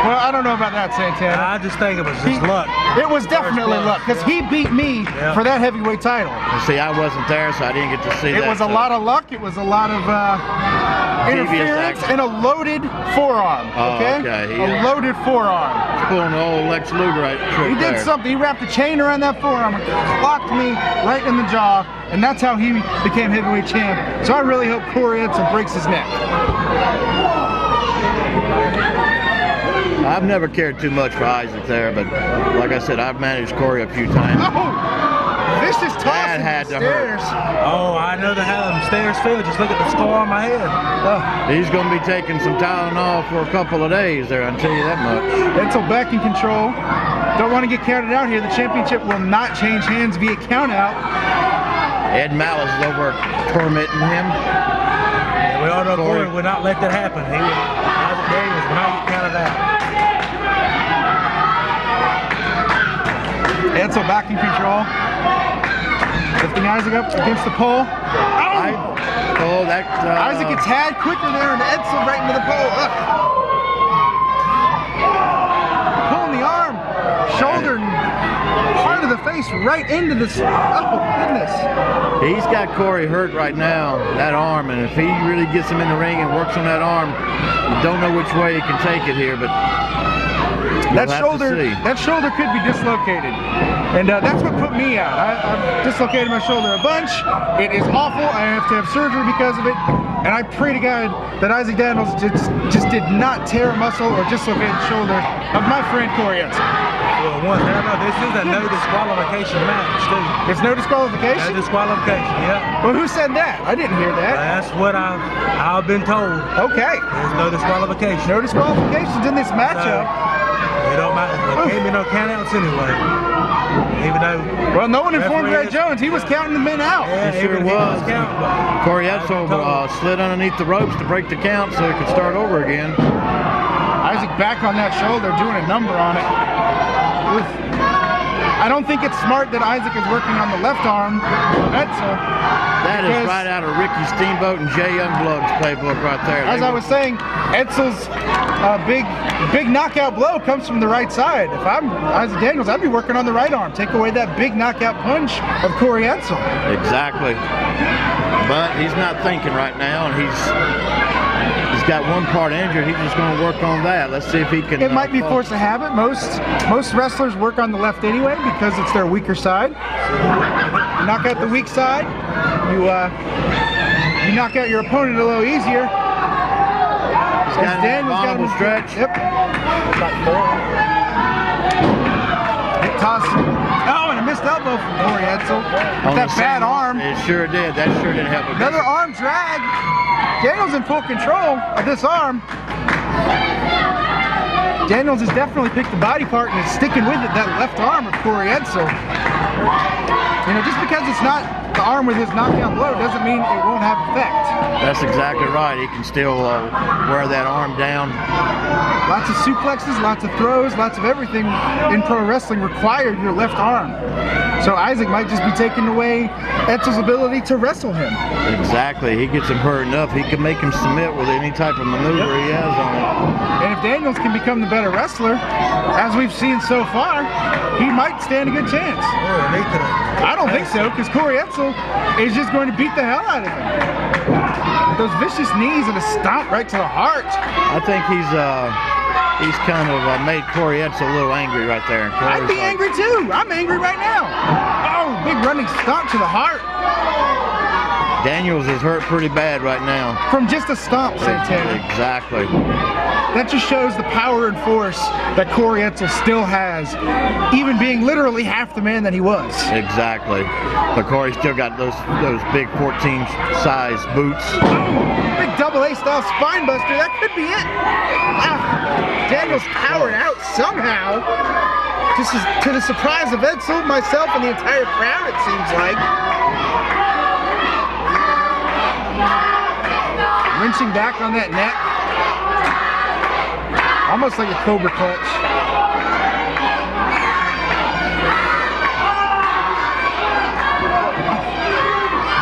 Well, I don't know about that, Santana. I just think it was just luck. It was definitely luck, because he beat me for that heavyweight title. And see, I wasn't there, so I didn't get to see that. It was a lot of luck. It was a lot of interference and a loaded forearm. Okay? A loaded forearm. He's pulling the old Lex Luger right trick. He did something. He wrapped a chain around that forearm and clocked me right in the jaw, and that's how he became heavyweight champ. So I really hope Corey Edsel breaks his neck. I've never cared too much for Isaac there, but like I said, I've managed Corey a few times. Vicious toss That had to hurt. Oh, I know how them stairs feel. Just look at the scar on my head. He's going to be taking some Tylenol for a couple of days there, I'll tell you that much. Edsel back in control. Don't want to get counted out here. The championship will not change hands via count out. Ed Malice is over tormenting him. Yeah, we all know Corey would not let that happen. He would, Isaac Daniels would not get counted out. Edsel back in control. Lifting Isaac up against the pole. Isaac gets had quicker there, and Edsel right into the pole. Pulling the arm, shoulder, part of the face right into this. Oh, goodness. He's got Corey hurt right now, that arm, and if he really gets him in the ring and works on that arm, you don't know which way he can take it here, but that shoulder could be dislocated, and that's what put me out. I've dislocated my shoulder a bunch. It is awful. I have to have surgery because of it, and I pray to God that Isaac Daniels just did not tear a muscle or dislocate the shoulder of my friend Corey Edsel. Well, this is a no disqualification match too. It's no disqualification? No disqualification, yeah. Well, who said that? I didn't hear that. That's what I've been told. Okay. There's no disqualification. No disqualifications in this matchup. It don't matter. There can't be no countouts anyway. Even though. Well, no one informed Ray Jones. He was counting the men out. Yeah, he sure was. Corey Edsel slid underneath the ropes to break the count so he could start over again. Isaac back on that shoulder, doing a number on it. Oof. I don't think it's smart that Isaac is working on the left arm of Edsel. That is right out of Ricky Steamboat and Jay Youngblood's playbook right there. As I was saying, Edsel's big knockout blow comes from the right side. If I'm Isaac Daniels, I'd be working on the right arm. Take away that big knockout punch of Corey Edsel. Exactly. But he's not thinking right now, and he's got one part injured. He's just going to work on that. Let's see if he can. It might be force of habit. Most wrestlers work on the left anyway because it's their weaker side. You knock out the weak side, you knock out your opponent a little easier. Daniel's got him stretch. Yep. Hip toss. Oh, and a missed elbow from Corey Edsel. With that bad arm. It sure did. That sure didn't help. Another arm drag. Daniels in full control of this arm. Daniels has definitely picked the body part and is sticking with it, that left arm of Corey Edsel. You know, just because it's not the arm with his knockdown blow doesn't mean it won't have effect. That's exactly right. He can still wear that arm down. Lots of suplexes, lots of throws, lots of everything in pro wrestling required your left arm. So Isaac might just be taking away Edsel's ability to wrestle him. Exactly. He gets him hurt enough, he can make him submit with any type of maneuver he has on it. And if Daniels can become the better wrestler, as we've seen so far, he might stand a good chance. I don't think so, because Corey Edsel is just going to beat the hell out of him. With those vicious knees and a stomp right to the heart. I think he's kind of made Corey Edsel a little angry right there. I'd be angry too. I'm angry right now. Oh, big running stomp to the heart. Daniels is hurt pretty bad right now. From just a stomp, Santana. Exactly. That just shows the power and force that Corey Edsel still has, even being literally half the man that he was. Exactly. But Corey still got those big 14 size boots. Big double A style spine buster. That could be it. Daniels powered out somehow. Just to the surprise of Edsel, myself, and the entire crowd, it seems like. Wrenching back on that neck. Almost like a cobra clutch.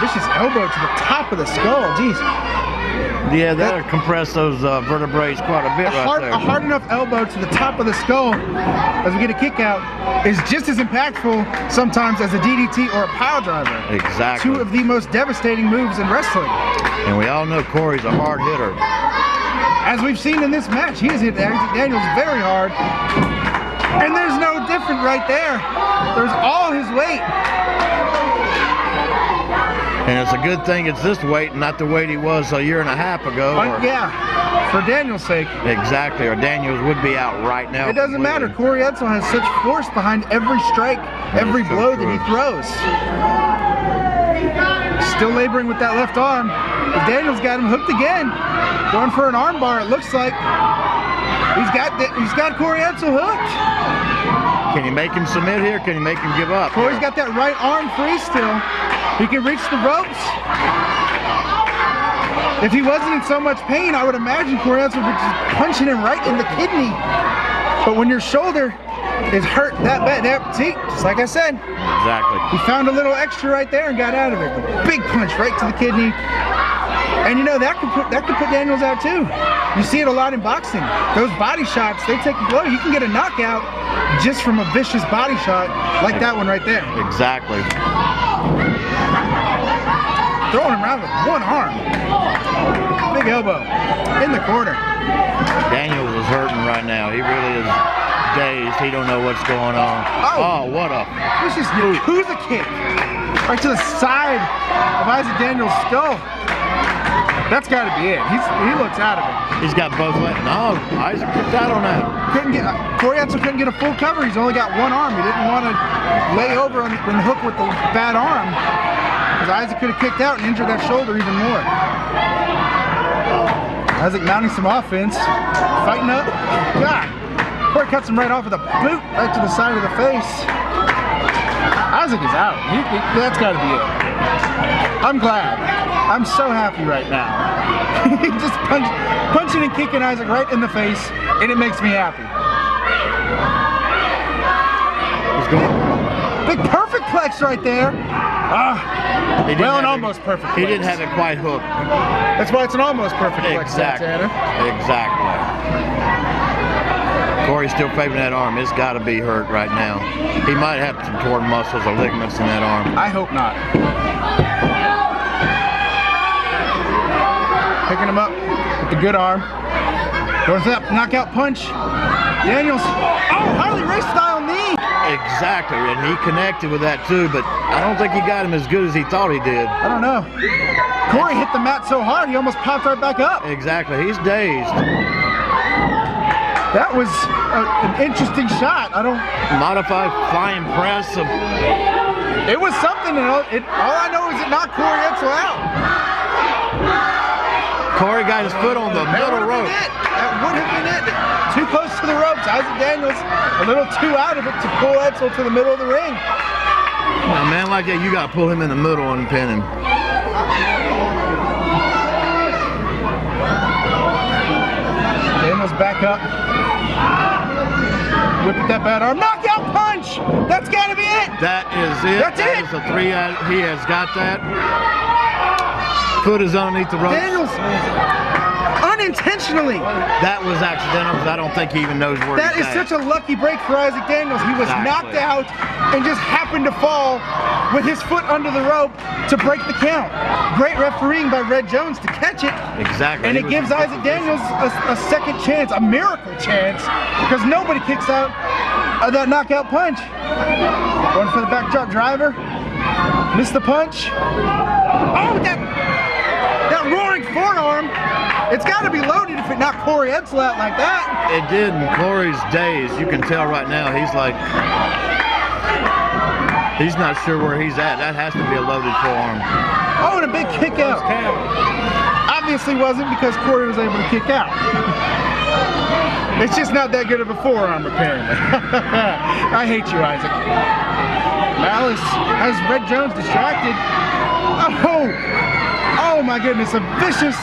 Vicious elbow to the top of the skull. Jeez. Yeah, that'll compress those vertebrae quite a bit right there. A hard enough elbow to the top of the skull as we get a kick out is just as impactful sometimes as a DDT or a pile driver. Exactly. Two of the most devastating moves in wrestling. And we all know Corey's a hard hitter. As we've seen in this match, he has hit Daniels very hard. And there's no different right there. There's all his weight. And it's a good thing it's this weight, not the weight he was a year and a half ago. Yeah, for Daniels' sake. Exactly, or Daniels would be out right now. It doesn't matter. Corey Edsel has such force behind every strike, every blow that he throws. Still laboring with that left arm. But Daniels got him hooked again. Going for an arm bar, it looks like. He's got Corey Edsel hooked. Can he make him submit here? Can he make him give up? Corey's got that right arm free still. He can reach the ropes. If he wasn't in so much pain, I would imagine Corey Edsel would just punching him right in the kidney. But when your shoulder is hurt that bad, see, just like I said. Exactly. He found a little extra right there and got out of it. A big punch right to the kidney. And you know, that could put Daniels out too. You see it a lot in boxing. Those body shots, they take a blow. You can get a knockout just from a vicious body shot like that one right there. Exactly. Throwing him around with one arm. Big elbow in the corner. Daniels is hurting right now. He really is dazed. He don't know what's going on. Oh, what a vicious Yakuza kick right to the side of Isaac Daniels' skull. That's got to be it. He looks out of it. He's got both legs. No, Isaac kicked out on that. Corey Edsel couldn't get a full cover. He's only got one arm. He didn't want to lay over and hook with the bad arm, because Isaac could have kicked out and injured that shoulder even more. Isaac mounting some offense, fighting up. God, Corey cuts him right off with a boot right to the side of the face. Isaac is out. That's got to be it. I'm glad. I'm so happy right now. He just punching and kicking Isaac right in the face, and it makes me happy. Big perfect plex right there. Well, an almost perfect plex. He didn't have it quite hooked. That's why it's an almost perfect plex. Exactly. Exactly. Corey's still favoring that arm. It's got to be hurt right now. He might have some torn muscles or ligaments in that arm. I hope not. Picking him up with the good arm. Going for that knockout punch. Daniels. Oh, Harley Race style knee. Exactly, and he connected with that too, but I don't think he got him as good as he thought he did. I don't know. Corey hit the mat so hard, he almost popped right back up. Exactly, he's dazed. That was an interesting shot. I don't... Modified flying press. It was something, all I know is it knocked Corey Edsel out. Corey got his foot on the middle rope. That would have been it. Too close to the ropes. Isaac Daniels a little too out of it to pull Edsel to the middle of the ring. A man like that, you got to pull him in the middle and pin him. Daniels back up. Whip at that bad arm. Knockout punch! That's got to be it! That is it. That's that it! Is a 3 out. He has got that. Foot is underneath the ropes. Daniels, unintentionally. That was accidental because I don't think he even knows where That he's is at. such a lucky break for Isaac Daniels. He was knocked out and just happened to fall with his foot under the rope to break the count. Great refereeing by Red Jones to catch it. Exactly. And it gives Isaac Daniels a second chance, a miracle chance, because nobody kicks out of that knockout punch. Going for the backdrop driver. Missed the punch. Oh, that roaring forearm. It's got to be loaded if it knocked Corey Edsel out like that. It did, and Corey's dazed. You can tell right now he's like, he's not sure where he's at. That has to be a loaded forearm. Oh, and a big kick out. Obviously wasn't because Corey was able to kick out. It's just not that good of a forearm, apparently. I hate you, Isaac. Malice has Red Jones distracted. Oh my goodness, a vicious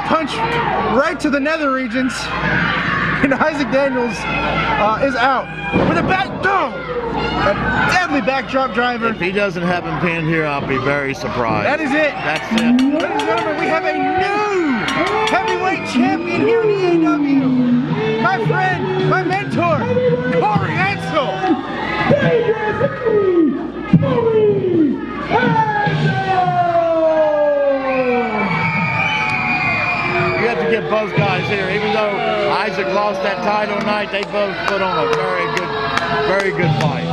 punch right to the nether regions. And Isaac Daniels is out with a a deadly backdrop driver. If he doesn't have him pinned here, I'll be very surprised. That is it. That's it. Ladies and gentlemen, we have a new heavyweight champion here in EAW. My friend, my mentor, Corey Edsel. You have to get both guys here. Even though Isaac lost that title tonight, they both put on a very good fight.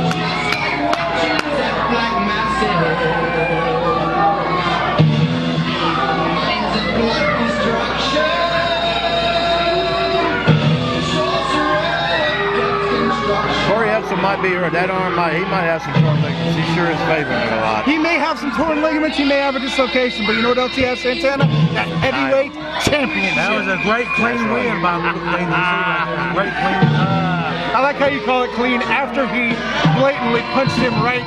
Corey Edsel might be hurt. That arm he might have some torn ligaments. He sure is favoring it a lot. He may have some torn ligaments, he may have a dislocation, but you know what else he has, Santana? That heavyweight championship. That was a great clean win by great clean. I like how you call it clean after he blatantly punched him right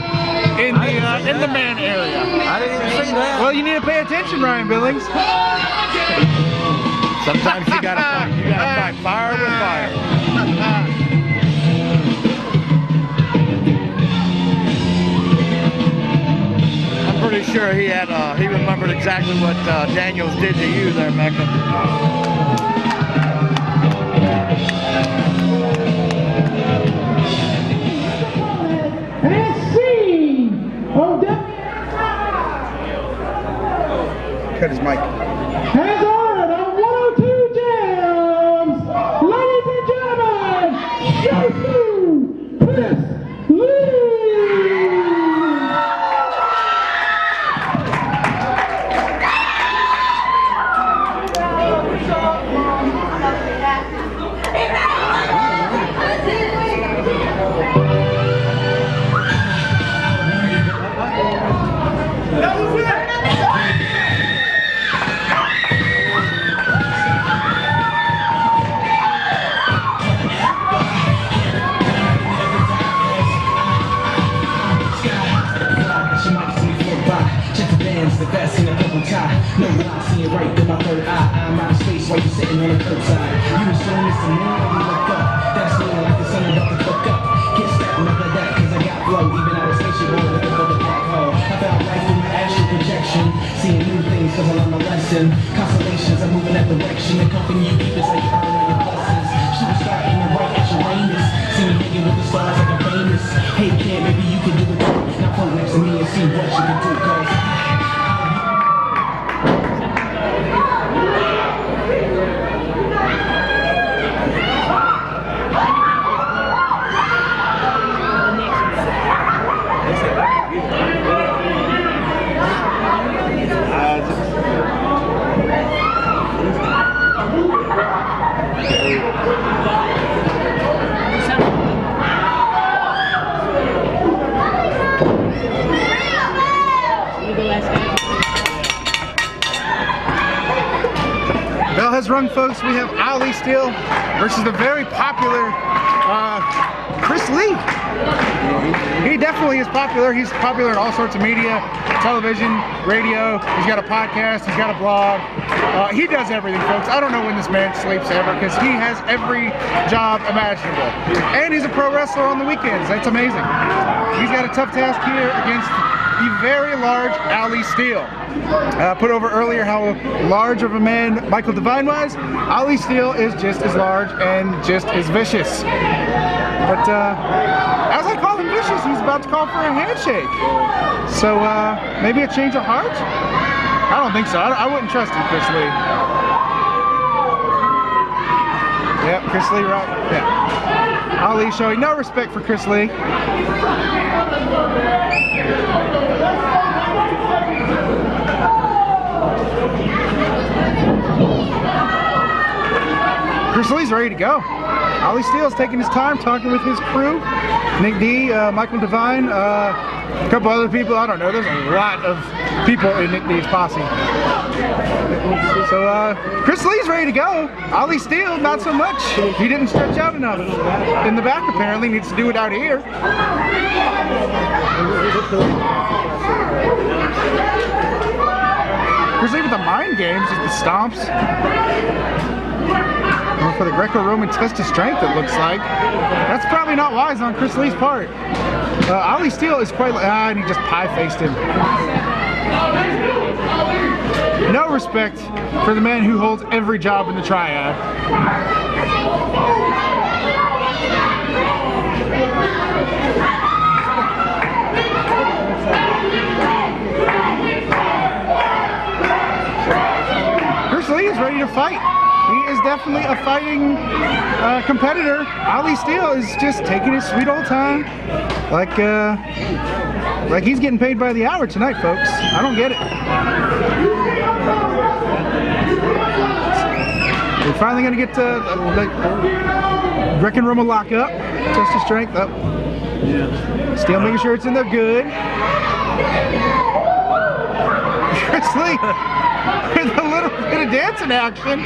in the man area. I didn't even see that. Well, you need to pay attention, Ryan Billings. Sometimes you gotta fight fire with fire. I'm pretty sure he remembered exactly what Daniels did to you there, Mecca. Cut his mic. Has honored on 102 Jams, ladies and gentlemen, Shosmoove, the best in a double tie. No, I see it right through my third eye. I'm out of space while you sitting on the curbside. You assume it's the moon when you look up. That's me like the sun about to fuck up. Can't stop none of that cause I got flow. Even out of spaceship boy looking for the black hole. I found life through my astral projection. Seeing new things cause I learned my lesson. Constellations are moving that direction. The company you keep is how you earn all your blessings. Shooting star aiming right at your anus. See me hanging with the stars like I'm famous. Hey kid, maybe you can do it too. Now point next to me and see what you can do cause Bell has rung, folks. We have Ali Steele versus the very popular Chris Lee. He definitely is popular. He's popular in all sorts of media, television, radio. He's got a podcast. He's got a blog. He does everything, folks. I don't know when this man sleeps ever because he has every job imaginable. And he's a pro wrestler on the weekends. That's amazing. He's got a tough task here against the very large Ali Steele. Put over earlier how large of a man Michael Devine was. Ali Steele is just as large and just as vicious. But as I call him vicious, he's about to call for a handshake. So maybe a change of heart? I don't think so. I wouldn't trust him, Chris Lee. Yep, Chris Lee, right? Yeah. Ali showing no respect for Chris Lee. Chris Lee's ready to go. Ali Steele's taking his time talking with his crew. Nick D, Michael Devine, a couple other people. I don't know. There's a lot of people in Nick D's posse. So Chris Lee's ready to go. Ali Steele, not so much. He didn't stretch out enough in the back apparently. Needs to do it out here. Chris Lee with the mind games, just the stomps. Going for the Greco-Roman test of strength, it looks like. That's probably not wise on Chris Lee's part. Ali Steele is quite, and he just pie-faced him. No respect for the man who holds every job in the triad. Chris Lee is ready to fight. He is definitely a fighting competitor. Ali Steele is just taking his sweet old time, like he's getting paid by the hour tonight, folks. I don't get it. We're finally gonna get to the Wrecking Room will lock up. Test of strength up. Steele making sure it's in there good. Chris Lee with a little bit of dancing action.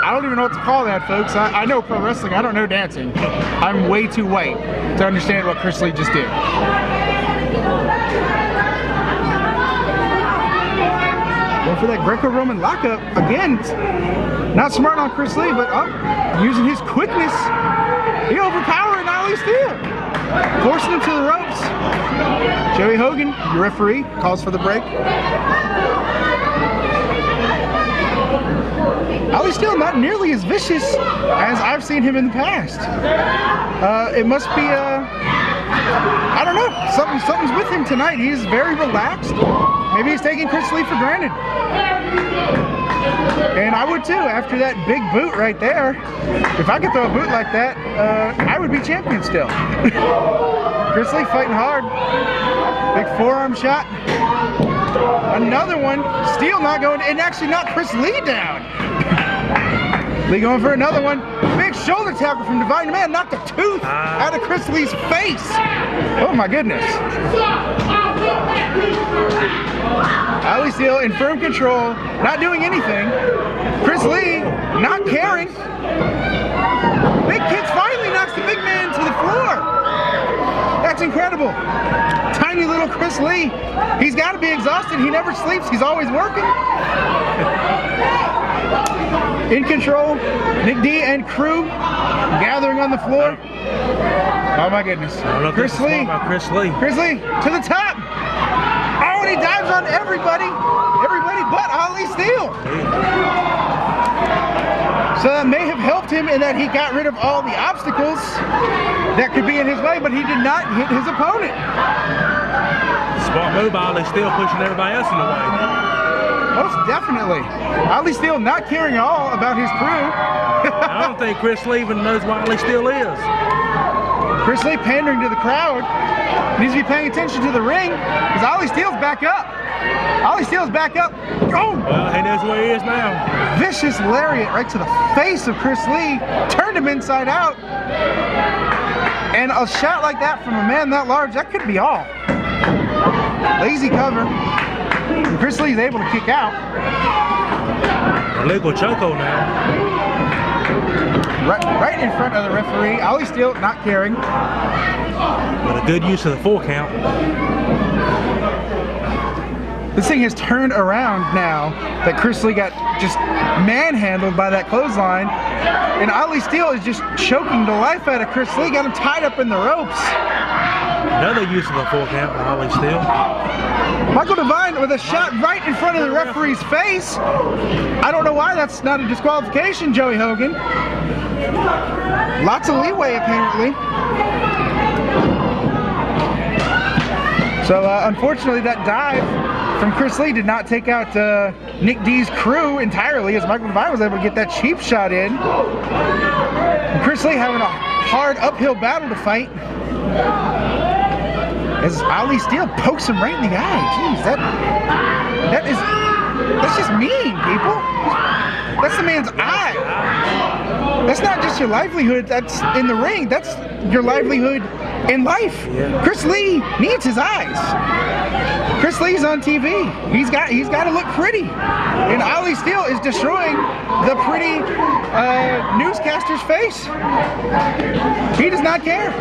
I don't even know what to call that, folks. I know pro wrestling. I don't know dancing. I'm way too white to understand what Chris Lee just did. Going for that Greco-Roman lockup. Again, not smart on Chris Lee, but using his quickness, he overpowering Ali Steele. Forcing him to the ropes. Joey Hogan, your referee, calls for the break. Ali Steele not nearly as vicious as I've seen him in the past. It must be, I don't know, something's with him tonight. He's very relaxed. Maybe he's taking Chris Lee for granted. And I would too, after that big boot right there. If I could throw a boot like that, I would be champion still. Chris Lee fighting hard. Big forearm shot. Another one. Steele not going, and actually knocked Chris Lee down. Lee going for another one. Big shoulder tackle from Devine. Man, knocked the tooth out of Chris Lee's face. Oh my goodness. Ali Steele in firm control, not doing anything. Chris Lee not caring. Big Kicks finally knocks the big man to the floor. That's incredible. Tiny little Chris Lee. He's got to be exhausted. He never sleeps. He's always working. In control, Nick D and crew gathering on the floor. Oh my goodness. Chris Lee. Chris Lee To the top. Oh, and he dives on everybody but Ali Steele. So that may have helped him in that he got rid of all the obstacles that could be in his way, but he did not hit his opponent. Smart move, Ali Steele pushing everybody else in the way. Most definitely. Ali Steele not caring at all about his crew. I don't think Chris Lee even knows what Ali Steele is. Chris Lee pandering to the crowd. Needs to be paying attention to the ring because Ali Steele's back up. Ali Steele's back up. Oh! Well, he knows where he is now. Vicious lariat right to the face of Chris Lee. Turned him inside out. And a shot like that from a man that large, that could be all. Lazy cover. And Chris Lee's able to kick out. Illegal chokehold now. Right in front of the referee. Ali Steele not caring. But a good use of the 4 count. This thing has turned around now that Chris Lee got just manhandled by that clothesline. And Ali Steele is just choking the life out of Chris Lee, got him tied up in the ropes. Another use of the 4 count by Ali Steele. Michael Devine with a shot right in front of the referee's face. I don't know why that's not a disqualification, Joey Hogan. Lots of leeway, apparently. So, unfortunately, that dive from Chris Lee did not take out Nick D's crew entirely, as Michael Devine was able to get that cheap shot in. And Chris Lee having a hard uphill battle to fight, as Ali Steele pokes him right in the eye. Jeez, that's just mean, people. That's the man's eye. That's not just your livelihood that's in the ring, that's your livelihood in life. Yeah. Chris Lee needs his eyes. Chris Lee's on TV. He's got to look pretty. And Ali Steele is destroying the pretty newscaster's face. He does not care.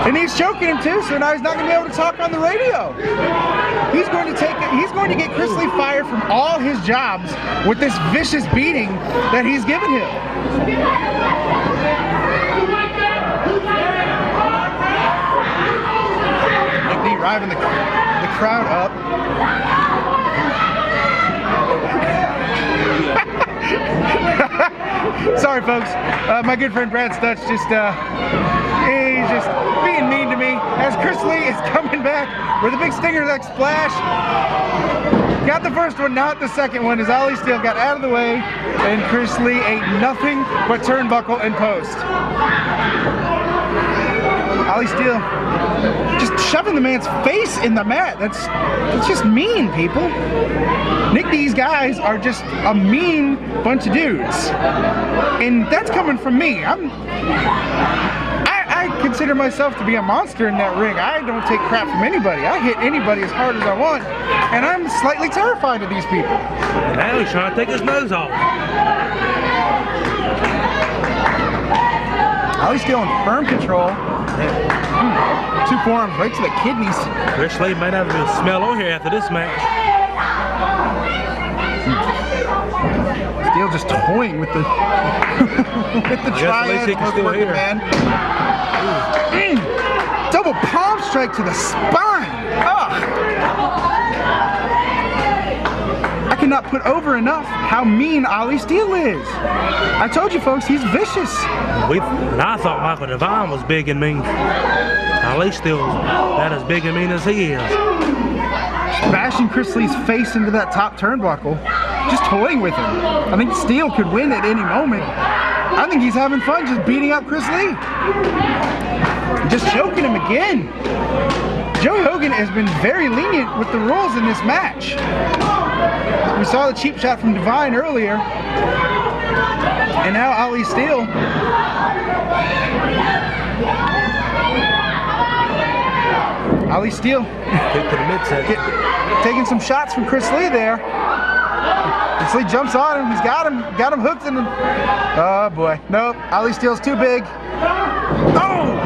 And he's choking him too, so now he's not going to be able to talk on the radio. He's going to get Chris Lee fired from all his jobs with this vicious beating that he's given him. Nick D riving the crowd up. Sorry, folks. My good friend Brad Stutz he's just being mean to me as Chris Lee is coming back with a big stinger leg splash. Got the first one, not the second one, as Ali Steele got out of the way and Chris Lee ate nothing but turnbuckle and post. Ali Steele just shoving the man's face in the mat. That's just mean, people. Nick D's guys are just a mean bunch of dudes. And that's coming from me. I consider myself to be a monster in that ring. I don't take crap from anybody. I hit anybody as hard as I want. And I'm slightly terrified of these people. Now he's trying to take his nose off. Ali Steele in firm control. Two forearms right to the kidneys. Chris Lee might have a smell on here after this match. Steele just toying with the with the triad working man. Double palm strike to the spine. Ugh. I cannot put over enough how mean Ali Steele is. I told you folks, he's vicious. And I thought Michael Devine was big and mean. Ali Steele not as big and mean as he is. Bashing Chris Lee's face into that top turnbuckle. Just toying with him. I think Steele could win at any moment. I think he's having fun just beating up Chris Lee. Just choking him again. Joey Hogan has been very lenient with the rules in this match. We saw the cheap shot from Devine earlier. And now Ali Steele. Ali Steele taking some shots from Chris Lee there. Chris Lee jumps on him. He's got him hooked in the... Oh boy, nope. Ali Steele's too big. Oh!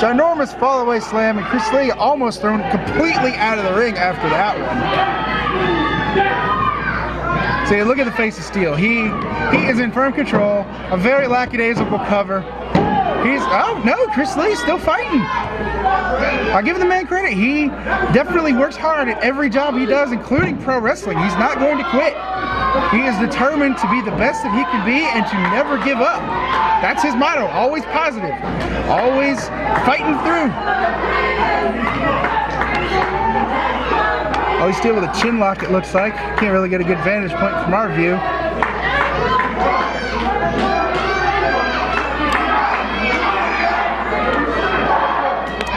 Ginormous fall-away slam, and Chris Lee almost thrown completely out of the ring after that one. See, look at the face of Steele. He is in firm control. A very lackadaisical cover. Oh no, Chris Lee's still fighting. I'll give the man credit. He definitely works hard at every job he does, including pro wrestling. He's not going to quit. He is determined to be the best that he can be and to never give up. That's his motto. Always positive. Always fighting through. Oh, he's still with a chin lock, it looks like. Can't really get a good vantage point from our view.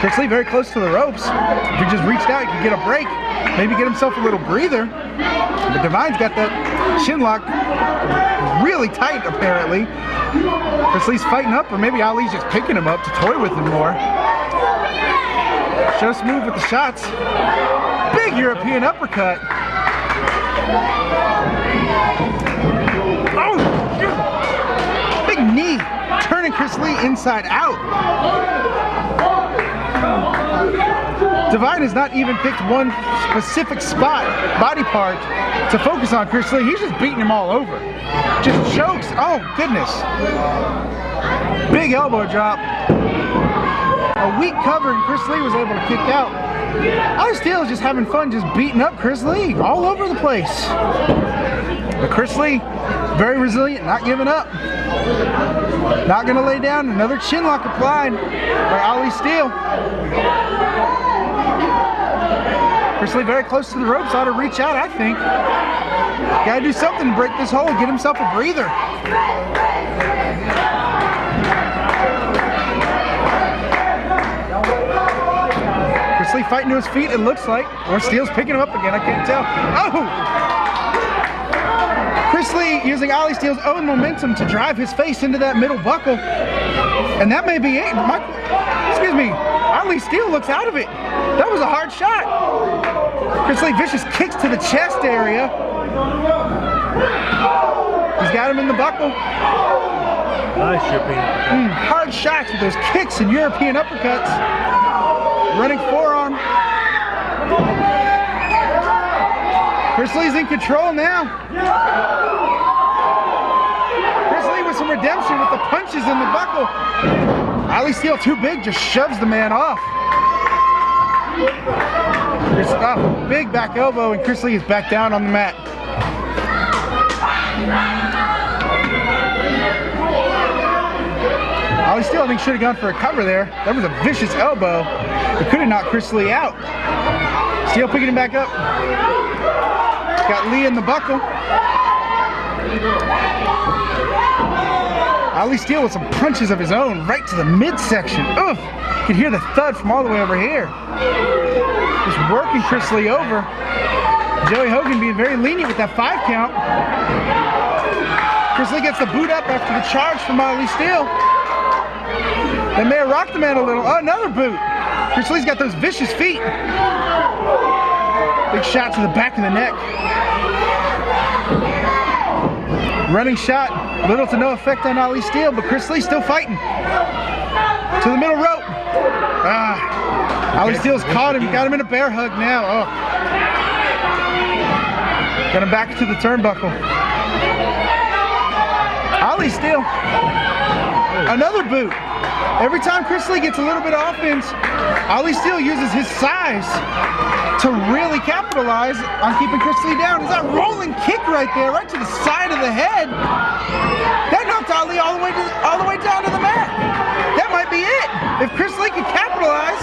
Chris Lee very close to the ropes. If he just reached out, he could get a break. Maybe get himself a little breather. But Devine's got that chin lock really tight, apparently. Chris Lee's fighting up, or maybe Ali's just picking him up to toy with him more. Shosmoove with the shots. Big European uppercut. Oh! Chris Lee inside out. Devine has not even picked one specific spot, body part, to focus on Chris Lee. He's just beating him all over. Just chokes. Oh, goodness. Big elbow drop. A weak cover, and Chris Lee was able to kick out. Steele is just having fun, just beating up Chris Lee all over the place. But Chris Lee, very resilient, not giving up. Not going to lay down. Another chin lock applied by Steele. Chris Lee very close to the ropes, ought to reach out, I think. Got to do something to break this hold, get himself a breather. Chris Lee fighting to his feet, it looks like. Or Steele's picking him up again, I can't tell. Oh! Chris Lee using Steele's own momentum to drive his face into that middle buckle. And that may be it. Excuse me, Steele looks out of it. That was a hard shot. Chris Lee, vicious kicks to the chest area. He's got him in the buckle. Nice European uppercut. Hard shots with those kicks and European uppercuts. Running forearm. Chris Lee's in control now. Chris Lee with some redemption with the punches in the buckle. Steele too big, just shoves the man off. Big back elbow, and Chris Lee is back down on the mat. Steele, I think, should have gone for a cover there. That was a vicious elbow. It could have knocked Chris Lee out. Steele picking him back up. Got Lee in the buckle. Steele with some punches of his own right to the midsection. Ugh! You can hear the thud from all the way over here. Just working Chris Lee over. Joey Hogan being very lenient with that 5 count. Chris Lee gets the boot up after the charge from Steele. That may have rocked the man a little. Oh, another boot. Chris Lee's got those vicious feet. Big shot to the back of the neck. Running shot, little to no effect on Steele, but Chris Lee still fighting. To the middle rope. Steele's caught him, got him in a bear hug now. Oh. Got him back to the turnbuckle. Steele, another boot. Every time Chris Lee gets a little bit of offense, Steele uses his size to really capitalize on keeping Chris Lee down. Is that rolling kick right there, right to the side of the head? That knocked Ali all the way down to the mat. That might be it, if Chris Lee could capitalize.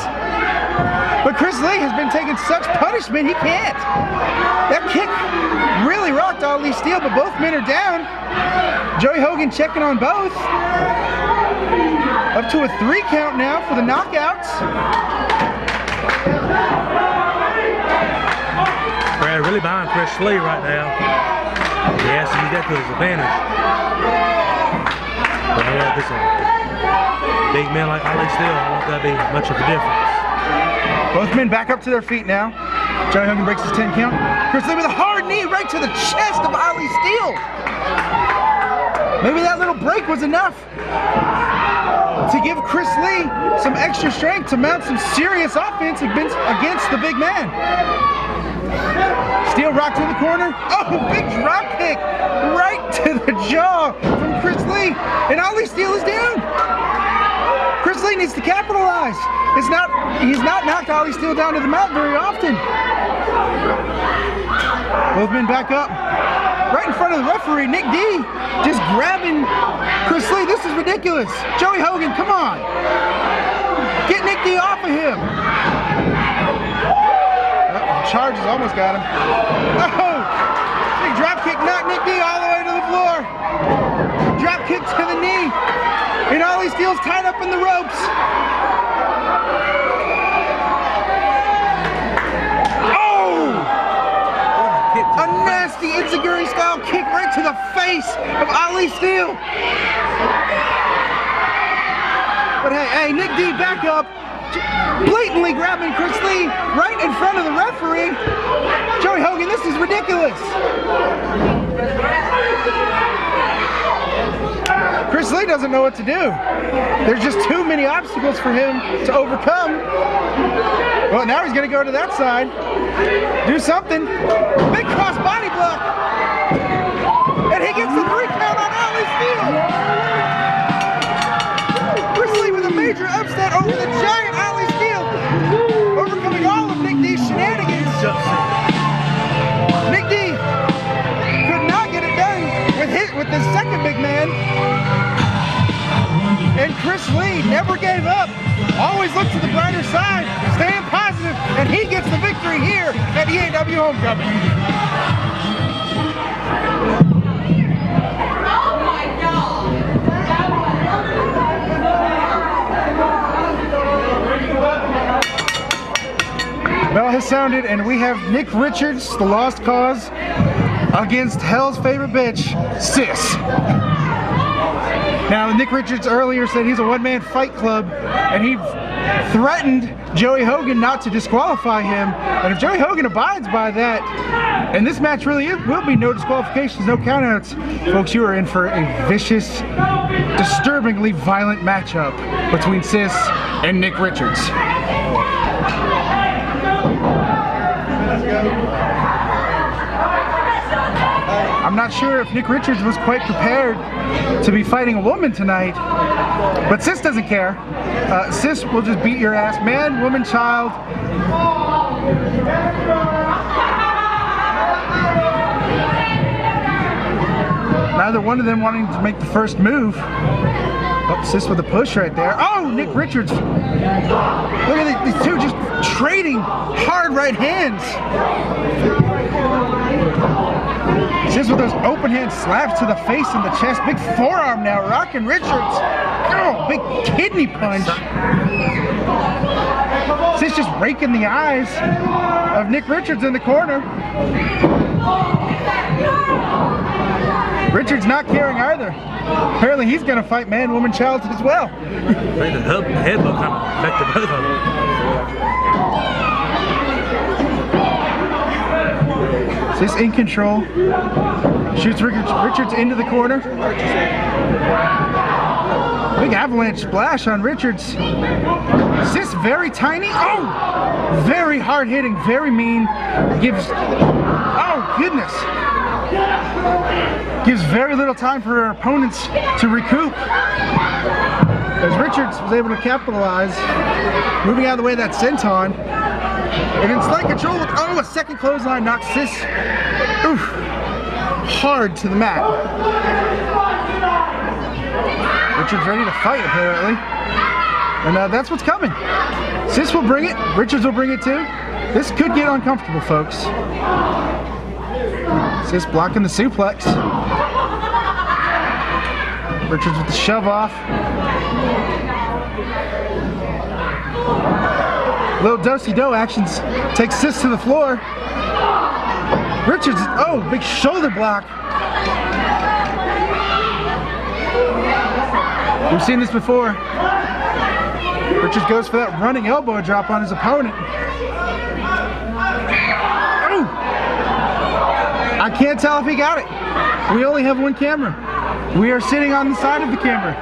But Chris Lee has been taking such punishment, he can't. That kick really rocked Steele, but both men are down. Joey Hogan checking on both. Up to a 3 count now for the knockouts. Brad really behind Chris Lee right now. He has to use that to his advantage. But I want this big man like Steele, I want that to be much of a difference. Both men back up to their feet now. Joey Hogan breaks his 10 count. Chris Lee with a hard knee right to the chest of Steele. Maybe that little break was enough to give Chris Lee some extra strength to mount some serious offense against the big man. Steele rocked to the corner. Oh, big drop kick right to the jaw from Chris Lee. And Steele is down. Chris Lee needs to capitalize. He's not knocked Steele down to the mat very often. Both men back up. Right in front of the referee, Nick D just grabbing Chris Lee. This is ridiculous. Joey Hogan, come on. Get Nick D off of him. Charges almost got him. Oh! Big drop kick, knocked Nick D all the way to the floor. Drop kick to the knee. And Steele's tied up in the ropes. A nasty Enziguri style kick right to the face of Steele. But hey, Nick D back up, blatantly grabbing Chris Lee right in front of the referee. Joey Hogan, this is ridiculous. Chris Lee really doesn't know what to do. There's just too many obstacles for him to overcome. Well, now he's gonna go to that side, do something. Big cross body block. And he gets the 3 count on Steele. Grizzly with a major upset over the giant Steele, overcoming all of Nick D's shenanigans. Nick D could not get it done with his second big man. And Chris Lee never gave up. Always looked to the brighter side, staying positive, and he gets the victory here at EAW Homecoming. Bell has sounded, and we have Nick Richards, the lost cause, against Hell's favorite bitch, Sis. Now, Nick Richards earlier said he's a one-man fight club, and he threatened Joey Hogan not to disqualify him. And if Joey Hogan abides by that, and this match really will be no disqualifications, no countouts, folks, you are in for a vicious, disturbingly violent matchup between Sis and Nick Richards. I'm not sure if Nick Richards was quite prepared to be fighting a woman tonight, but Sis doesn't care. Sis will just beat your ass, man, woman, child. Neither one of them wanting to make the first move. Oh, Sis with a push right there. Oh, Nick Richards. Look at these two just trading hard right hands. Sis with those open hand slaps to the face and the chest. Big forearm now, rocking Richards. Oh, big kidney punch. Sis just raking the eyes of Nick Richards in the corner. Richards not caring either. Apparently he's going to fight man, woman, child as well. I think the headbutt kind of affected both of them. Sis in control. Shoots Richards into the corner. Big avalanche splash on Richards. Sis very tiny. Oh! Very hard hitting, very mean. Gives, oh goodness. Gives very little time for her opponents to recoup. As Richards was able to capitalize, moving out of the way of that senton. And in slight control with, oh, a second clothesline knocks Sis, oof, hard to the mat. Richards ready to fight, apparently. And that's what's coming. Sis will bring it, Richards will bring it too. This could get uncomfortable, folks. Sis blocking the suplex. Richards with the shove off. Little do-si-do actions takes Sis to the floor. Richards, oh, big shoulder block. We've seen this before. Richards goes for that running elbow drop on his opponent. Oh! I can't tell if he got it. We only have one camera. We are sitting on the side of the camera.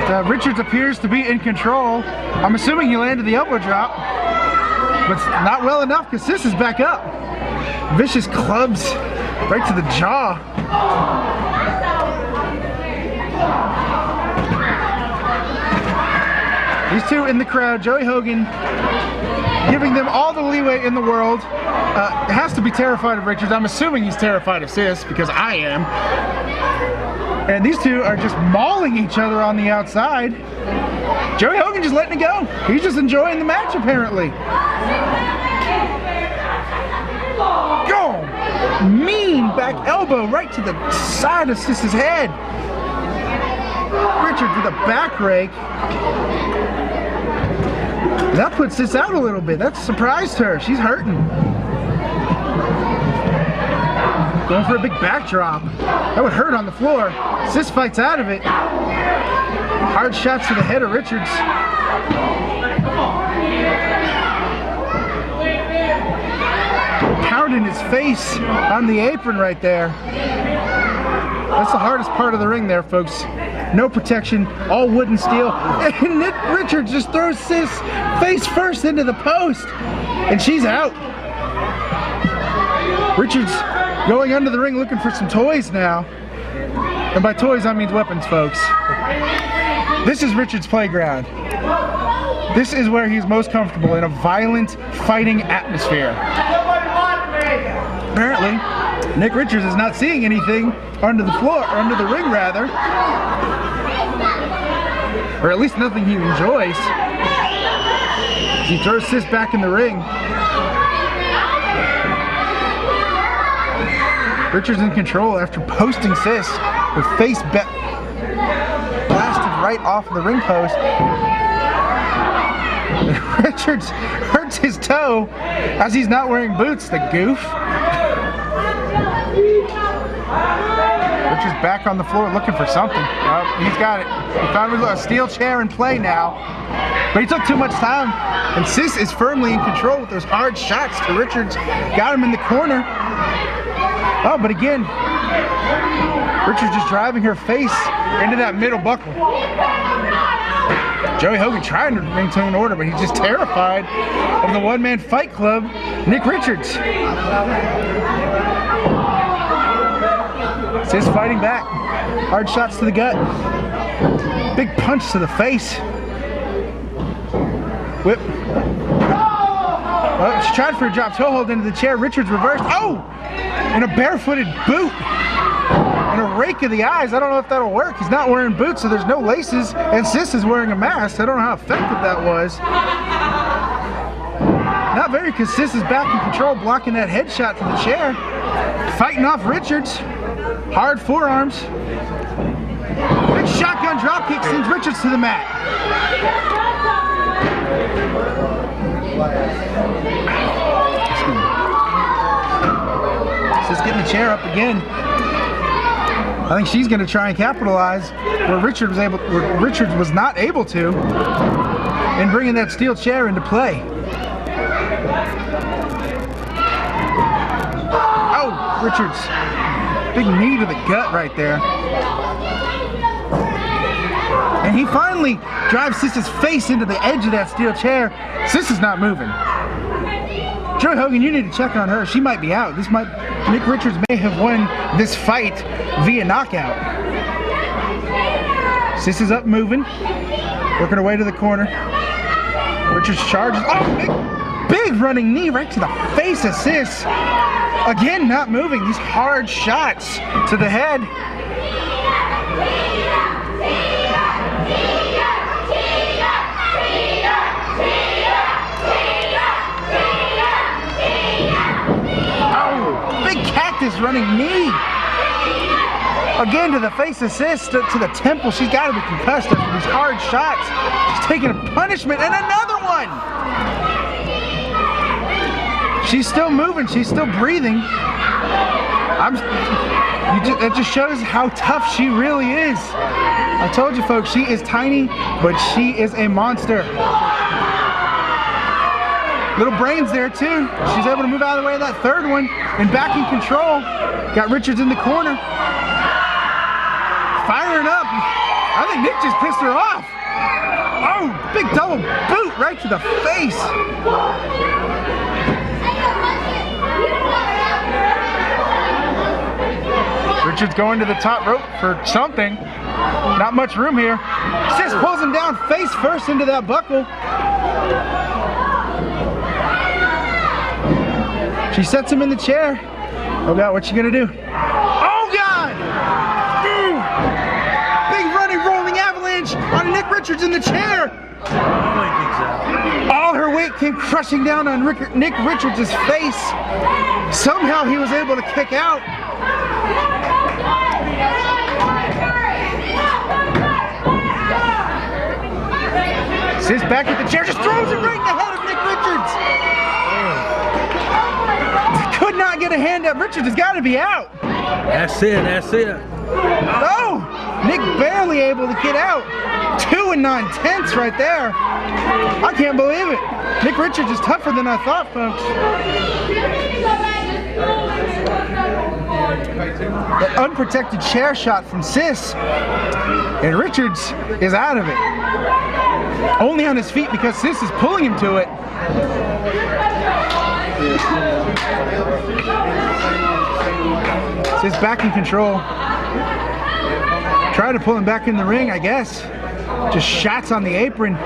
But Richards appears to be in control. I'm assuming he landed the elbow drop, but not well enough because Sis is back up. Vicious clubs right to the jaw. These two in the crowd, Joey Hogan, giving them all the leeway in the world. Has to be terrified of Richards. I'm assuming he's terrified of Sis because I am. And these two are just mauling each other on the outside. Joey Hogan just letting it go. He's just enjoying the match, apparently. Go! Mean back elbow right to the side of Sis's head. Richards with a back rake. That puts Sis out a little bit. That surprised her. She's hurting. Going for a big backdrop. That would hurt on the floor. Sis fights out of it. Hard shots to the head of Richards. pounding his face on the apron right there. That's the hardest part of the ring there, folks. No protection, all wood and steel. And Nick Richards just throws Sis face first into the post, and she's out. Richards going under the ring looking for some toys now. And by toys, I mean weapons, folks. This is Richards' playground. This is where he's most comfortable, in a violent, fighting atmosphere. Apparently, Nick Richards is not seeing anything under the floor, under the ring rather. Or at least nothing he enjoys. He throws Sis back in the ring. Richards in control after posting Sis. Her face blasted right off the ring post. Richards hurts his toe as he's not wearing boots, the goof. Richards back on the floor looking for something. Oh, he's got it. He found a steel chair in play now. But he took too much time. And Sis is firmly in control with those hard shots to Richards. Got him in the corner. Oh, but again, Richards just driving her face into that middle buckle. Joey Hogan trying to maintain order, but he's just terrified of the one-man fight club, Nick Richards. Sis fighting back. Hard shots to the gut. Big punch to the face. Whip. Oh, she tried for a drop toe hold into the chair. Richards reversed. Oh! And a barefooted boot. And a rake of the eyes. I don't know if that'll work. He's not wearing boots, so there's no laces. And Sis is wearing a mask. I don't know how effective that was. Not very, because Sis is back in control, blocking that headshot to the chair. Fighting off Richards. Hard forearms. Big shotgun dropkick sends Richards to the mat. Sis getting the chair up again. I think she's going to try and capitalize where Richards was not able to, in bringing that steel chair into play. Oh, Richards, big knee to the gut right there. And he finally drives Sis's face into the edge of that steel chair. Sis is not moving. Joey Hogan, you need to check on her. She might be out. Nick Richards may have won this fight via knockout. Sis is up moving. Working her way to the corner. Richards charges. Oh, big running knee right to the face of Sis. Again, not moving. These hard shots to the head. This running knee again to the face of Sis, to the temple. She's got to be concussed after these hard shots. She's taking a punishment, and another one. She's still moving. She's still breathing. That just shows how tough she really is. I told you, folks, she is tiny, but she is a monster. Little brains there too. She's able to move out of the way of that third one and back in control. Got Richards in the corner. Firing up. I think Nick just pissed her off. Oh, big double boot right to the face. Richards going to the top rope for something. Not much room here. Sis pulls him down face first into that buckle. She sets him in the chair. Oh God, what's she gonna do? Oh God! Ooh. Big running, rolling avalanche on Nick Richards in the chair. All her weight came crushing down on Nick Richards' face. Somehow he was able to kick out. Sis back at the chair, just throws it right in the head of Nick Richards. Could not get a hand up. Richards has got to be out. That's it, that's it. Oh, Nick barely able to get out. 2 9/10 right there. I can't believe it. Nick Richards is tougher than I thought, folks. The unprotected chair shot from Sis. And Richards is out of it. Only on his feet because Sis is pulling him to it. Sis back in control. Try to pull him back in the ring, I guess. Just shots on the apron.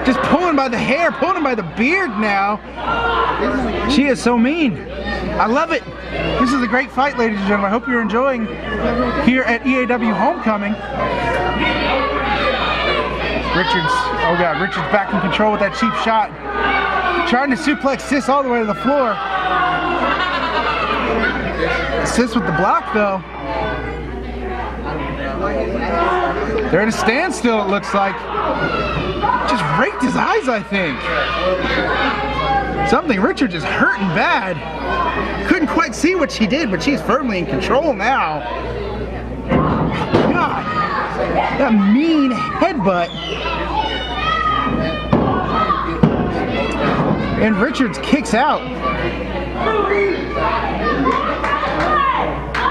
Just pulling by the hair, pulling him by the beard now. She is so mean. I love it. This is a great fight, ladies and gentlemen. I hope you're enjoying here at EAW Homecoming. Richards, oh God, Richards back in control with that cheap shot. Trying to suplex Sis all the way to the floor. Sis with the block though. They're at a standstill, it looks like. Just raked his eyes, I think. Something, Richards is hurting bad. Couldn't quite see what she did, but she's firmly in control now. God, that mean headbutt. And Richards kicks out.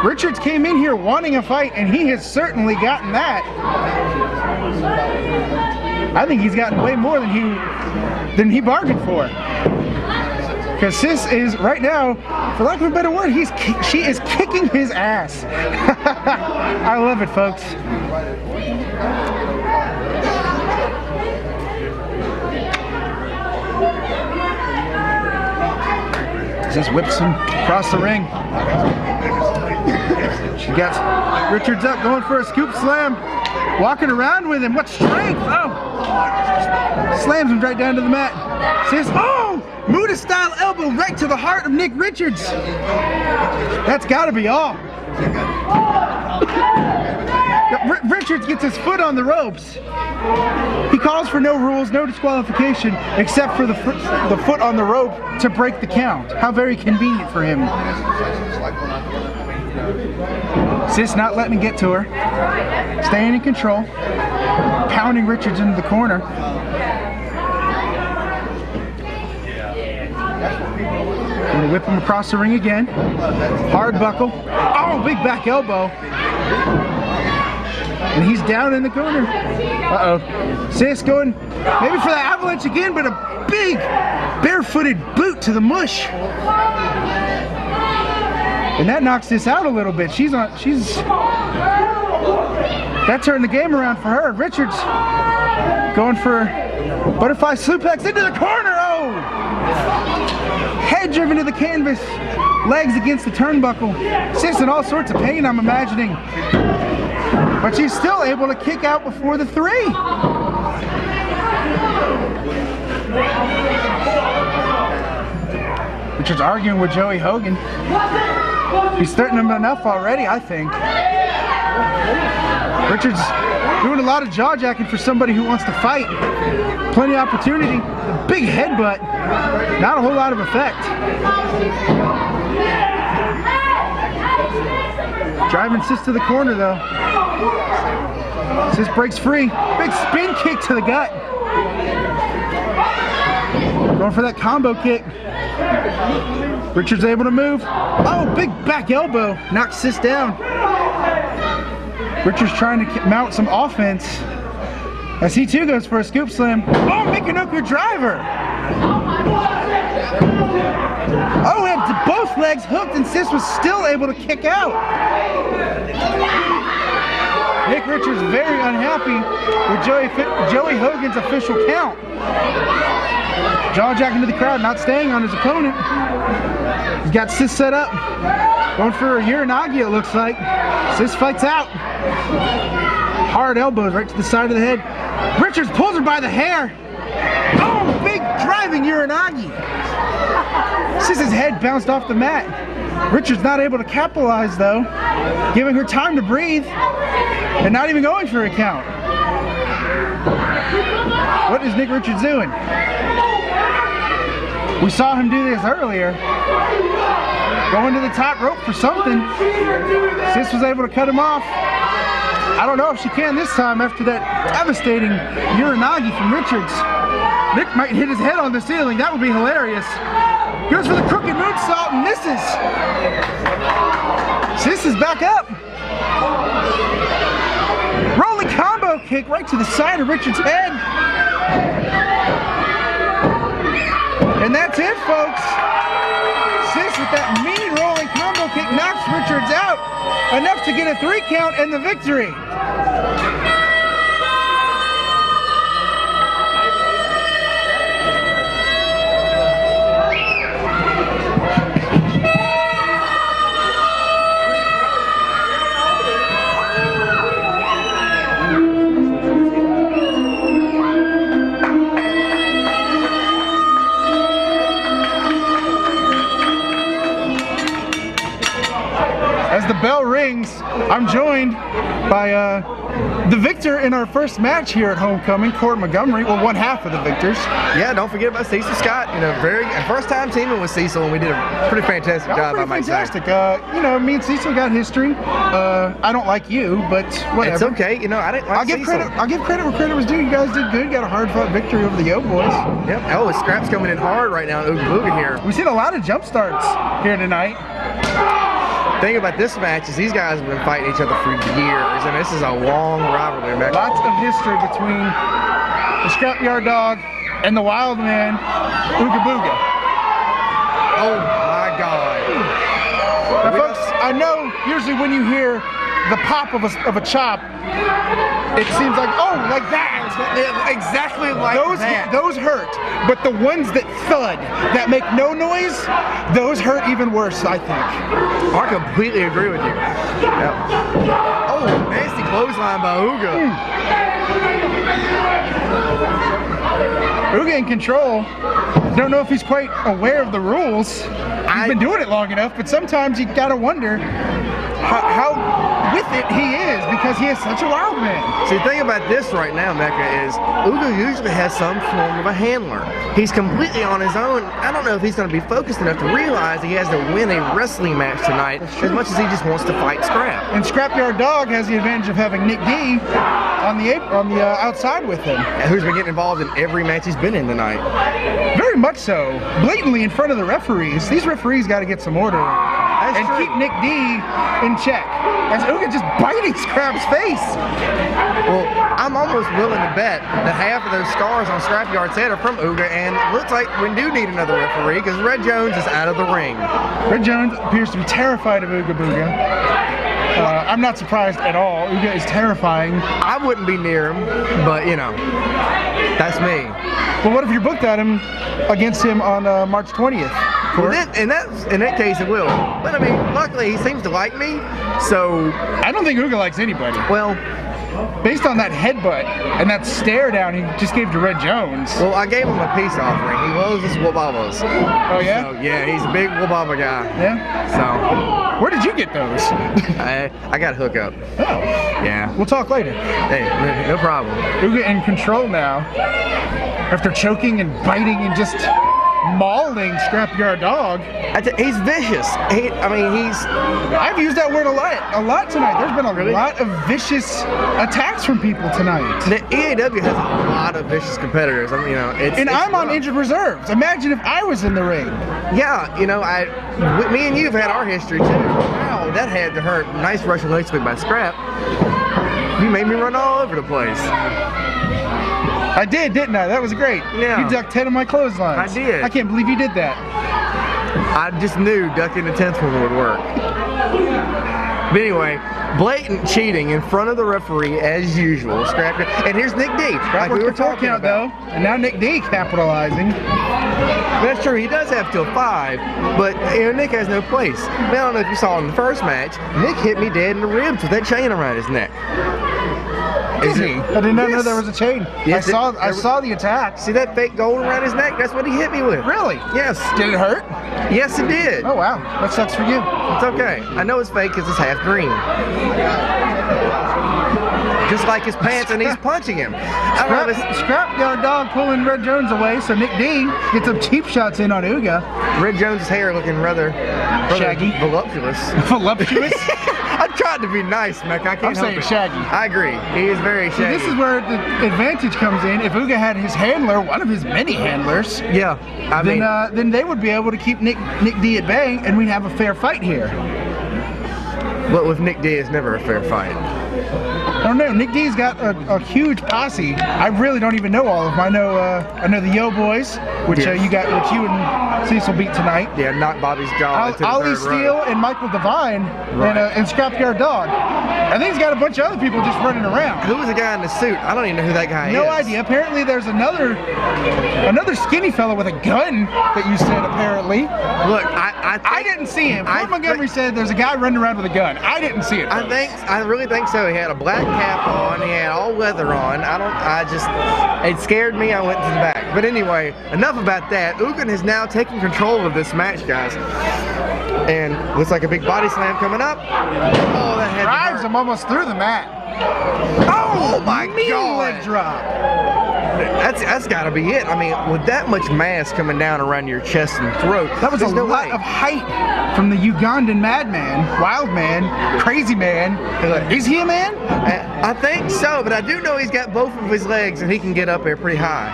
Richards came in here wanting a fight, and he has certainly gotten that. I think he's gotten way more than he bargained for. Because Sis is right now, for lack of a better word, she is kicking his ass. I love it, folks. Sis whips him across the ring. She got Richards up, going for a scoop slam. Walking around with him. What strength! Oh! Slams him right down to the mat. Sis, oh! Muda style elbow right to the heart of Nick Richards. That's gotta be all. Richards gets his foot on the ropes. He calls for no rules, no disqualification, except for the foot on the rope to break the count. How very convenient for him. Sis not letting it get to her. Staying in control. Pounding Richards into the corner. Gonna whip him across the ring again. Hard buckle. Oh, big back elbow. And he's down in the corner. Uh-oh. Sis going maybe for the avalanche again, but a big barefooted boot to the mush. And that knocks this out a little bit. That turned the game around for her. Richards going for butterfly suplex into the corner. Oh! Head driven to the canvas. Legs against the turnbuckle. Sis in all sorts of pain, I'm imagining. But she's still able to kick out before the 3. Richards arguing with Joey Hogan. He's starting him enough already, I think. Richards doing a lot of jaw jacking for somebody who wants to fight. Plenty of opportunity. A big headbutt. Not a whole lot of effect. Driving Sis to the corner though. Sis breaks free. Big spin kick to the gut. Going for that combo kick. Richards able to move. Oh, big back elbow. Knocks Sis down. Richards trying to mount some offense as he too goes for a scoop slam. Oh, Michinoku driver. Oh, he had both legs hooked and Sis was still able to kick out. Nick Richards very unhappy with Joey Hogan's official count. Jaw jacking to the crowd, not staying on his opponent. He's got Sis set up. Going for a Uranagi, it looks like. Sis fights out. Hard elbows right to the side of the head. Richards pulls her by the hair. Oh, big driving Uranagi. Sis's head bounced off the mat. Richards not able to capitalize though, giving her time to breathe and not even going for a count. What is Nick Richards doing? We saw him do this earlier. Going to the top rope for something. Sis was able to cut him off. I don't know if she can this time after that devastating Uranagi from Richards. Nick might hit his head on the ceiling. That would be hilarious. Goes for the crooked moonsault and misses. Sis is back up. Rolling combo kick right to the side of Richard's head. And that's it, folks. Sis with that mean rolling combo kick knocks Richards out. Enough to get a 3 count and the victory. As the bell rings, I'm joined by the victor in our first match here at Homecoming, Court Montgomery. Well, one half of the victors. Yeah, don't forget about Cecil Scott. You know, first time teaming with Cecil, and we did a pretty fantastic job, I might say. You know, me and Cecil got history. I don't like you, but whatever. It's okay. You know, I didn't like Cecil. I'll give credit where credit was due. You guys did good. Got a hard-fought victory over the Yo Boys. Yep. Oh, Scrap's coming in hard right now. Ouga Booga here. We've seen a lot of jump starts here tonight. The thing about this match is these guys have been fighting each other for years, and this is a long rivalry. Lots of history between the Scrapyard Dog and the Wild Man, Ouga Booga. Oh my God. Now, folks, I know usually when you hear the pop of a chop, it seems like, oh, like that. Exactly like that. Those hurt, but the ones that thud, that make no noise, those hurt even worse, I think. I completely agree with you. Yep. Oh, nasty clothesline by Ouga. Ouga in control. Don't know if he's quite aware of the rules. He's been doing it long enough, but sometimes you gotta wonder how with it he is, because he is such a wild man. See, the thing about this right now, Mecca, is Ouga usually has some form of a handler. He's completely on his own. I don't know if he's going to be focused enough to realize he has to win a wrestling match tonight as much as he just wants to fight Scrap. And Scrapyard Dog has the advantage of having Nick D on the outside with him. Who's been getting involved in every match he's been in tonight. Very much so. Blatantly in front of the referees. These referees got to get some order. And keep Nick D in check. As Ouga just biting Scrap's face. Well, I'm almost willing to bet that half of those scars on Scrapyard's head are from Ouga, and it looks like we do need another referee because Red Jones is out of the ring. Red Jones appears to be terrified of Ouga Booga. I'm not surprised at all. Ouga is terrifying. I wouldn't be near him, but you know, that's me. Well, what if you booked at him against him on March 20th? Well, in that case, it will. But I mean, luckily he seems to like me, so I don't think Ouga likes anybody. Well, based on that headbutt and that stare down he just gave to Red Jones. Well, I gave him a peace offering. He loves his Wababas. Oh yeah? So, yeah, he's a big Wababa guy. Yeah? So where did you get those? I got a hookup. Oh. Yeah. We'll talk later. Hey, no problem. Ouga in control now. After choking and biting and just mauling Scrapyard Dog. He's vicious. I've used that word a lot tonight. There's been a lot of vicious attacks from people tonight. The EAW has a lot of vicious competitors. I mean, you know, I'm on injured reserves. Imagine if I was in the ring. Yeah, you know, me and you have had our history too. Wow, that had to hurt. Nice Russian leg sweep by Scrap. You made me run all over the place. I did, didn't I? That was great. Yeah. You ducked 10 of my clotheslines. I did. I can't believe you did that. I just knew ducking the 10th one would work. But anyway, blatant cheating in front of the referee as usual. And here's Nick D. Like we were talking about, though. And now Nick D capitalizing. That's true. He does have till 5, but you know, Nick has no place. I don't know if you saw in the first match, Nick hit me dead in the ribs with that chain around his neck. Is he? I did not know there was a chain. Yes, I saw the attack. See that fake gold around his neck? That's what he hit me with. Really? Yes. Did it hurt? Yes, it did. Oh wow, that sucks for you. It's okay. I know it's fake because it's half green. just like his pants, and he's punching him. Scrapyard Dog pulling Red Jones away, so Nick D gets some cheap shots in on Ouga. Red Jones' hair looking rather shaggy, voluptuous. Voluptuous. I tried to be nice, Mac. I can't I'm saying shaggy. I agree. He is very shaggy. This is where the advantage comes in. If Ouga had his handler, one of his many handlers, yeah, then they would be able to keep Nick D at bay, and we'd have a fair fight here. But with Nick D, it's never a fair fight. I don't know. Nick D's got a huge posse. I really don't even know all of them. I know the Yo Boys, which yes. which you and Cecil beat tonight. Yeah, knocked Bobby's jaw into the Ollie third Steele row. and Michael Devine Right. and Scrapyard Dog. I think he's got a bunch of other people just running around. Who was the guy in the suit? I don't even know who that guy is. No idea. Apparently there's another skinny fella with a gun that you said apparently. Look, I didn't see him. Fort Montgomery said there's a guy running around with a gun. I didn't see it. I really think so. He had a black cap on. He had all leather on. It scared me. I went to the back. But anyway, enough about that. Ouga has now taken control of this match, guys. And looks like a big body slam coming up. Oh, that drives him almost through the mat. Oh my God! Leg drop. That's got to be it. I mean, with that much mass coming down around your chest and throat, that was a lot of height from the Ugandan madman, wild man, crazy man. Is he a man? I think so, but I do know he's got both of his legs and he can get up there pretty high.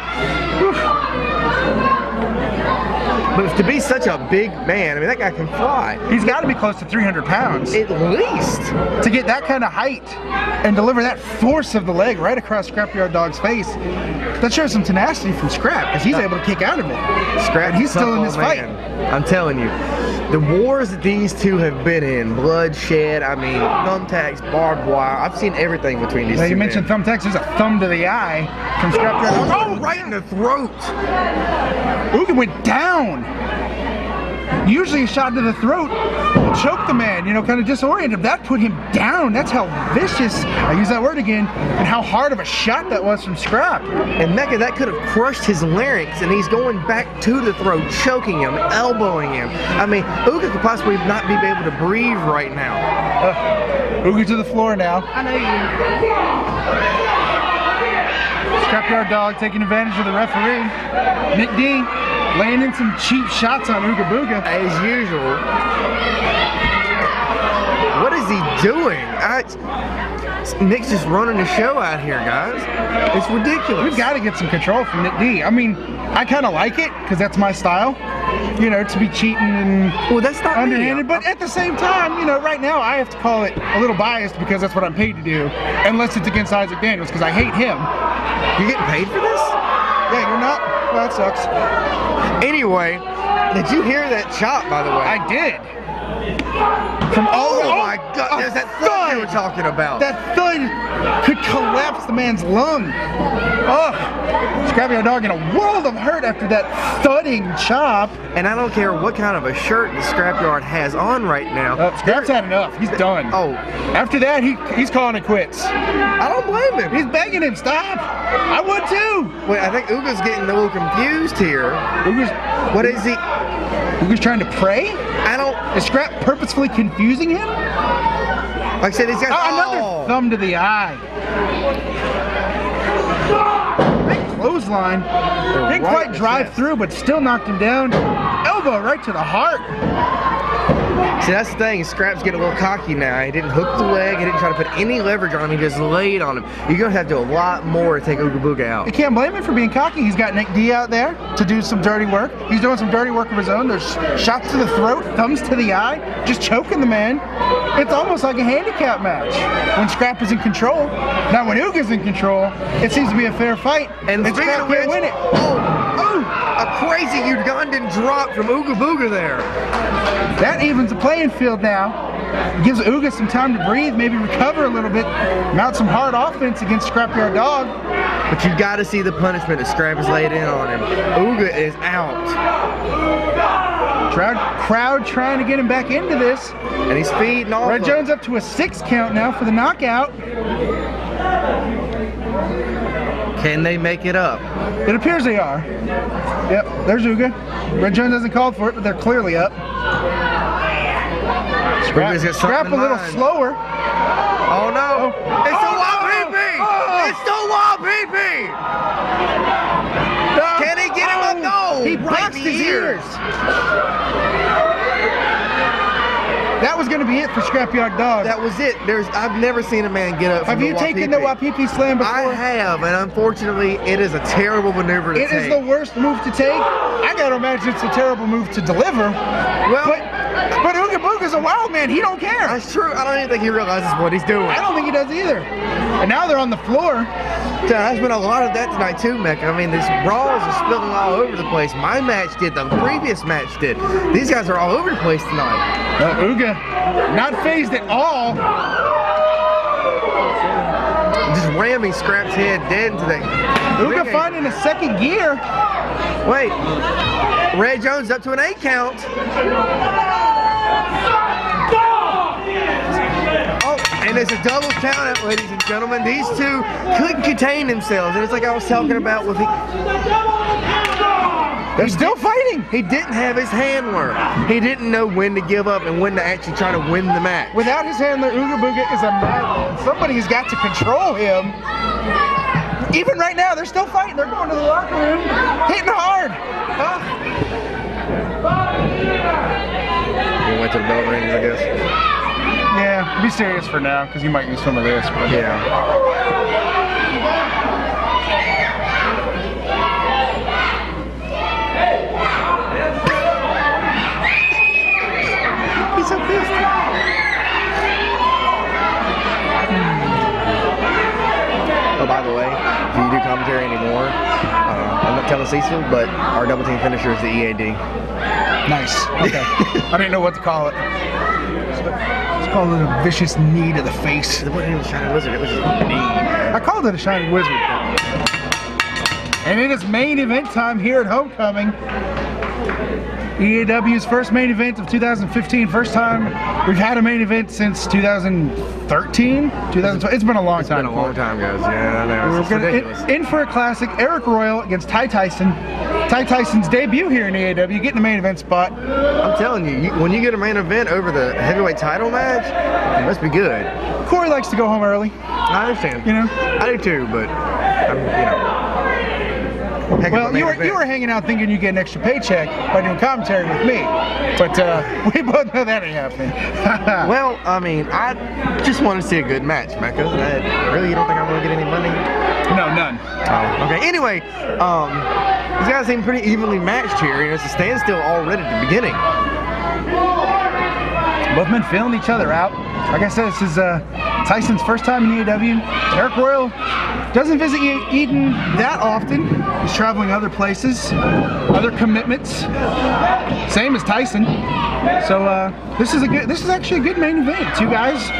But to be such a big man, I mean, that guy can fly. He's got to be close to 300 pounds. At least. To get that kind of height and deliver that force of the leg right across Scrapyard Dog's face, that shows some tenacity from Scrap, because he's able to kick out of it. Scrap, he's still in this fight. I'm telling you, the wars that these two have been in, bloodshed, I mean, thumbtacks, barbed wire, I've seen everything between these two. You mentioned thumbtacks, there's a thumb to the eye from Scrapyard Dog. Oh, right in the throat. Ouga went down. Usually a shot to the throat will choke the man, you know, kind of disorient him. That put him down. That's how vicious, I use that word again, and how hard of a shot that was from Scrap. And Mecca, that could have crushed his larynx, and he's going back to the throat, choking him, elbowing him. I mean, Ouga could possibly not be able to breathe right now. Ouga to the floor now. I know you. Scrapyard Dog taking advantage of the referee. Nick D laying in some cheap shots on Ouga Booga. As usual. What is he doing? Nick's just running the show out here, guys. It's ridiculous. We've got to get some control from Nick D. I mean, I kind of like it, because that's my style. You know, to be cheating and that's not underhanded. But at the same time, you know, right now I have to call it a little biased because that's what I'm paid to do. Unless it's against Isaac Daniels, because I hate him. You're getting paid for this? Yeah, you're not? Well, that sucks. Anyway, did you hear that chop, by the way? I did. Oh my God, there's that thud you were talking about. That thud could collapse the man's lung. Oh, Scrapyard Dog in a world of hurt after that thudding chop. And I don't care what kind of a shirt the Scrapyard has on right now. Scrap's had enough. He's done. Oh. After that, he's calling it quits. I don't blame him. He's begging him, stop. I would too. Wait, I think Ouga's getting a little confused here. What is he? Ouga's trying to pray? I don't. Is Scrap purposefully confusing him? Like I said, he's got another thumb to the eye. Big clothesline. Didn't quite drive through, but still knocked him down. Elbow right to the heart. See, that's the thing. Scrap's getting a little cocky now. He didn't hook the leg. He didn't try to put any leverage on him. He just laid on him. You're going to have to do a lot more to take Ouga Booga out. You can't blame him for being cocky. He's got Nick D out there to do some dirty work. He's doing some dirty work of his own. There's shots to the throat, thumbs to the eye, just choking the man. It's almost like a handicap match when Scrap is in control. Now, when Ouga's in control, it seems to be a fair fight. And Scrap can't win it. A crazy Ugandan drop from Ouga Booga there. That evens the playing field now. Gives Ouga some time to breathe, maybe recover a little bit, mount some hard offense against Scrapyard Dog. But you got to see the punishment that Scrap has laid in on him. Ouga is out. Crowd trying to get him back into this. And he's feeding off. Red Jones up to a 6 count now for the knockout. Can they make it up? It appears they are. Yep, there's Ouga. Red Jones hasn't called for it, but they're clearly up. Scrap a little slower. Oh no! It's a lot of It's the YPP! Can he get him up? No! He boxed his ears. That was going to be it for Scrapyard Dog. That was it. I've never seen a man get up from Have you taken the YPP slam before? I have, and unfortunately, it is a terrible maneuver to take. It is the worst move to take. I got to imagine it's a terrible move to deliver. Well, but Ouga Booga's a wild man. He don't care. That's true. I don't even think he realizes what he's doing. I don't think he does either. And now they're on the floor. There's been a lot of that tonight too, Mecca. I mean, these brawls are spilling all over the place. My match did, the previous match did. These guys are all over the place tonight. Ouga, not phased at all. Just ramming Scrap's head dead into the... Ouga finding a second gear. Wait, Red Jones up to an 8 count. And it's a double count out, ladies and gentlemen. These two couldn't contain themselves. And it's like I was talking about with They're still fighting. He didn't have his handler. He didn't know when to give up and when to actually try to win the match. Without his handler, Ouga Booga is a madman. Somebody's got to control him. Even right now, they're still fighting. They're going to the locker room, hitting hard. He went to the bell rings, I guess. Yeah, be serious for now, because you might use some of this. But yeah. He's so pissed. Oh, by the way, if you do commentary anymore, I'm not telling Cecil, but our double team finisher is the EAD. Nice. Okay. I didn't know what to call it. Let's call it a vicious knee to the face. It wasn't even a Shining Wizard, it was just a knee. I called it a Shining Wizard. And it is main event time here at Homecoming. EAW's first main event of 2015. First time we've had a main event since 2013, 2012. It's been a long time. It's been a long time, guys. Yeah, I know. It's ridiculous. In for a classic. Arik Royal against Tyson. Tyson's debut here in EAW, getting the main event spot. I'm telling you, when you get a main event over the heavyweight title match, it must be good. Corey likes to go home early. I understand. You know, I do too, but you know. Well, you were hanging out thinking you get an extra paycheck by doing commentary with me, but we both know that ain't happening. Well, I mean, I just want to see a good match, Mecca. Really, you don't think I'm going to get any money? No, none. Oh, okay. Anyway, these guys seem pretty evenly matched here. You know, it's a standstill already at the beginning. Both men feeling each other out. Like I said, this is Tyson's first time in EAW. Arik Royal doesn't visit Eden that often. He's traveling other places, other commitments. Same as Tyson. So this is actually a good main event. Two guys.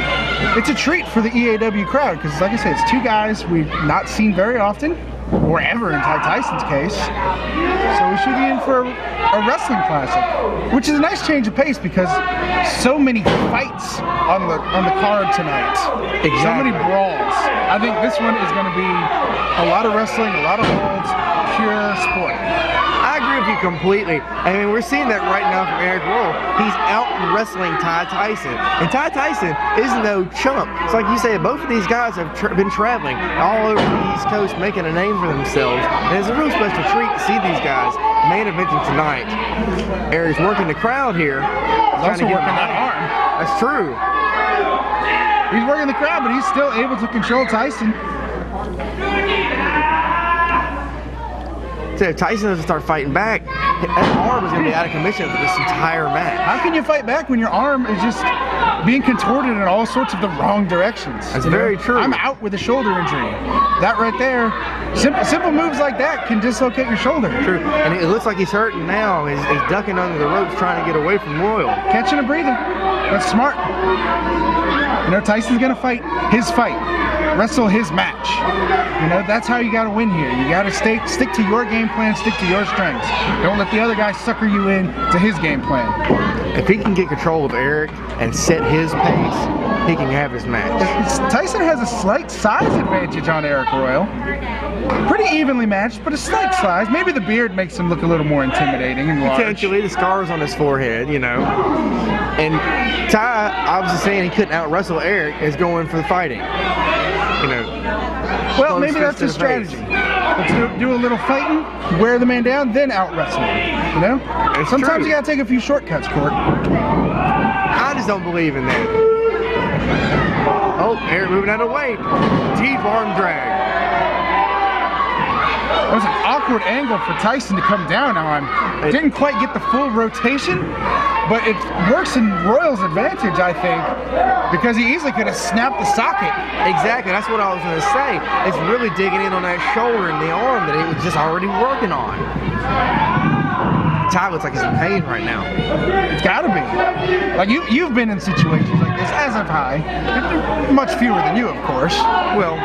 It's a treat for the EAW crowd because, like I said, it's two guys we've not seen very often, or ever in Tyson's case. So we should be in for a wrestling classic, which is a nice change of pace because so many fights on the card tonight. Exactly. So many brawls. I think this one is going to be a lot of wrestling, a lot of holds, pure sport. I agree with you completely. I mean, we're seeing that right now from Arik Royal. He's out wrestling Tyson. And Tyson is no chump. It's like you say, both of these guys have been traveling all over the East Coast, making a name for themselves. And it's a real special treat to see these guys main eventing tonight. Arik's working the crowd here. He's also working that arm. That's true. He's working the crowd, but he's still able to control Tyson. So if Tyson doesn't start fighting back, that arm is going to be out of commission for this entire match. How can you fight back when your arm is just being contorted in all sorts of the wrong directions? That's very true. I'm out with a shoulder injury. That right there, simple moves like that can dislocate your shoulder. True, and it looks like he's hurting now. He's ducking under the ropes trying to get away from Royal. Catching a breather. That's smart. You know, Tyson's going to fight his fight. Wrestle his match. You know, that's how you got to win here. You got to stick to your game plan, stick to your strengths. Don't let the other guy sucker you in to his game plan. If he can get control of Arik and set his pace, he can have his match. Tyson has a slight size advantage on Arik Royal. Pretty evenly matched, but a slight size. Maybe the beard makes him look a little more intimidating and large. Potentially, the scars on his forehead, you know. And Ty, obviously saying he couldn't out-wrestle Arik, is going for the fighting. You know, Well, maybe that's his strategy. Let's do a little fighting, wear the man down, then out wrestle him. You know? Sometimes you gotta take a few shortcuts, Court. I just don't believe in that. Oh, Arik moving out of the way. Deep arm drag. That was an awkward angle for Tyson to come down on. Didn't quite get the full rotation, but it works in Royal's advantage, I think, because he easily could have snapped the socket. Exactly, that's what I was going to say. It's really digging in on that shoulder and the arm that he was just already working on. Ty looks like he's in pain right now. It's got to be. Like you've been in situations like this, as have I. Much fewer than you, of course. Well,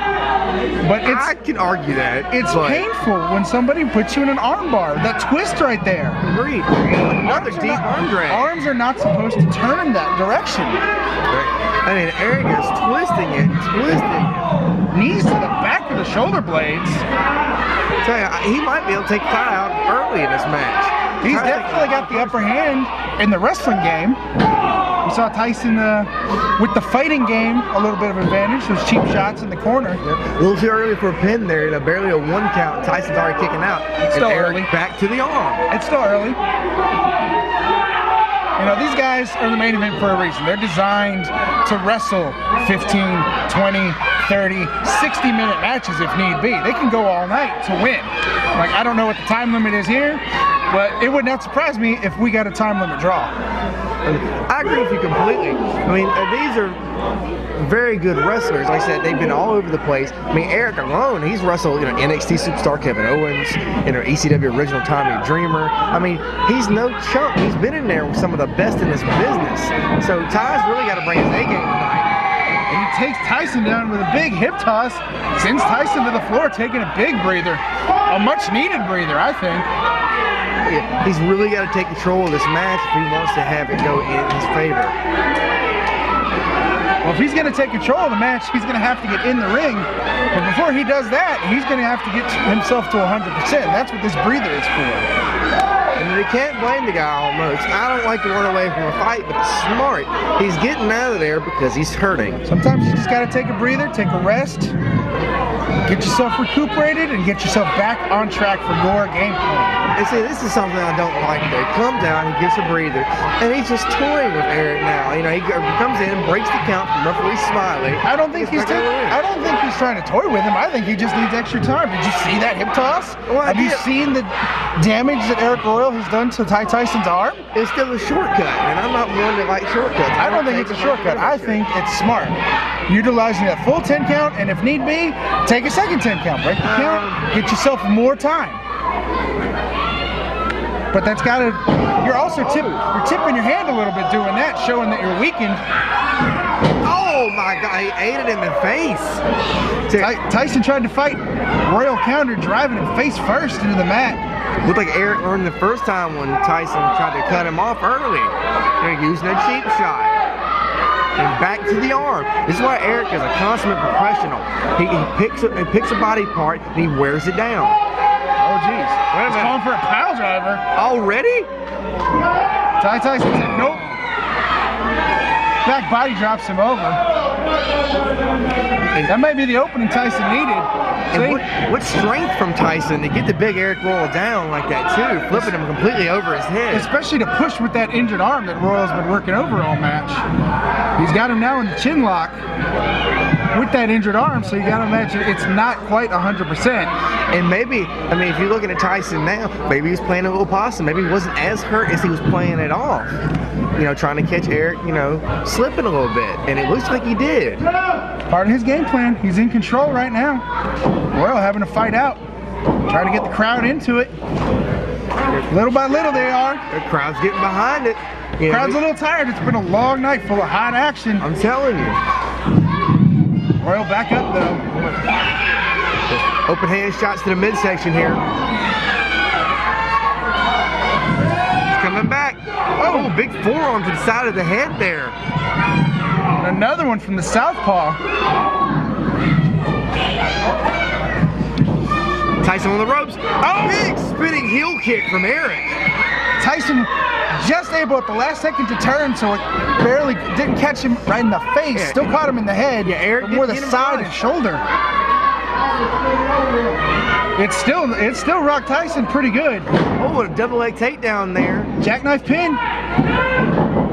but I can argue that. It's painful when somebody puts you in an arm bar. That twist right there. Agreed. Another deep arm drag. Arms are not supposed to turn that direction. I mean, Arik is twisting it. Knees to the back of the shoulder blades. I tell you, he might be able to take Ty out early in this match. He's definitely got the upper hand in the wrestling game. We saw Tyson with the fighting game, a little bit of advantage. Those cheap shots in the corner. A little too early for a pin there. You know, barely a 1 count. Tyson's already kicking out. It's still early. Back to the arm. It's still early. You know, these guys are the main event for a reason. They're designed to wrestle 15, 20, 30, 60-minute matches if need be. They can go all night to win. Like, I don't know what the time limit is here, but it would not surprise me if we got a time limit draw. I agree with you completely. I mean, these are very good wrestlers. Like I said, they've been all over the place. I mean, Arik alone, he's wrestled, you know, NXT superstar Kevin Owens, you know, ECW original Tommy Dreamer. I mean, he's no chump. He's been in there with some of the best in this business. So Ty's really got to bring his A game tonight. And he takes Tyson down with a big hip toss, sends Tyson to the floor, taking a big breather. A much needed breather, I think. He's really got to take control of this match if he wants to have it go in his favor. Well, if he's going to take control of the match, he's going to have to get in the ring. But before he does that, he's going to have to get himself to 100%. That's what this breather is for. And they can't blame the guy almost. I don't like to run away from a fight, but it's smart. He's getting out of there because he's hurting. Sometimes you just got to take a breather, take a rest, get yourself recuperated, and get yourself back on track for your game plan. And see, this is something I don't like. He comes down, he gives a breather, and he's just toying with Arik now. You know, he comes in, breaks the count from referee Smiley. I don't think he's trying to toy with him. I think he just needs extra time. Did you see that hip toss? Well, have you seen the damage that Arik Royal has done to Tyson's arm? It's still a shortcut, and I'm not one that likes shortcuts. I don't think it's a shortcut. I think it's smart. Utilizing that full 10 count, and if need be, take a second 10 count. Break the count, get yourself more time. But that's got to, you're tipping your hand a little bit doing that, showing that you're weakened. Oh my God, he ate it in the face. Tyson tried to fight. Royal counter, driving him face first into the mat. Looked like Arik learned the first time when Tyson tried to cut him off early. They're using a cheap shot. And back to the arm. This is why Arik is a consummate professional. He picks a body part and he wears it down. Oh geez. He's calling for a pile driver. Already? Tyson said nope. Back body drops him over. That may be the opening Tyson needed. And what strength from Tyson to get the big Arik Royal down like that too, flipping him completely over his head. Especially to push with that injured arm that Royal's been working over all match. He's got him now in the chin lock with that injured arm, so you got to imagine it's not quite 100%. And maybe, I mean, if you're looking at Tyson now, maybe he's playing a little possum. Maybe he wasn't as hurt as he was playing it off. You know, trying to catch Arik, you know, slipping a little bit. And it looks like he did. Part of his game plan. He's in control right now. Royal having to fight out. Trying to get the crowd into it. Little by little they are. The crowd's getting behind it. The crowd's a little tired. It's been a long night full of hot action. I'm telling you. Royal back up though. Open hand shots to the midsection here. He's coming back. Oh, big forearm to the side of the head there. Another one from the southpaw. Tyson on the ropes. Oh, big spinning heel kick from Arik. Tyson just able at the last second to turn, so it barely didn't catch him right in the face. Yeah. Still caught him in the head. Yeah, Arik more the side and shoulder. It's still Rock Tyson pretty good. Oh, a double leg takedown there. Jackknife pin.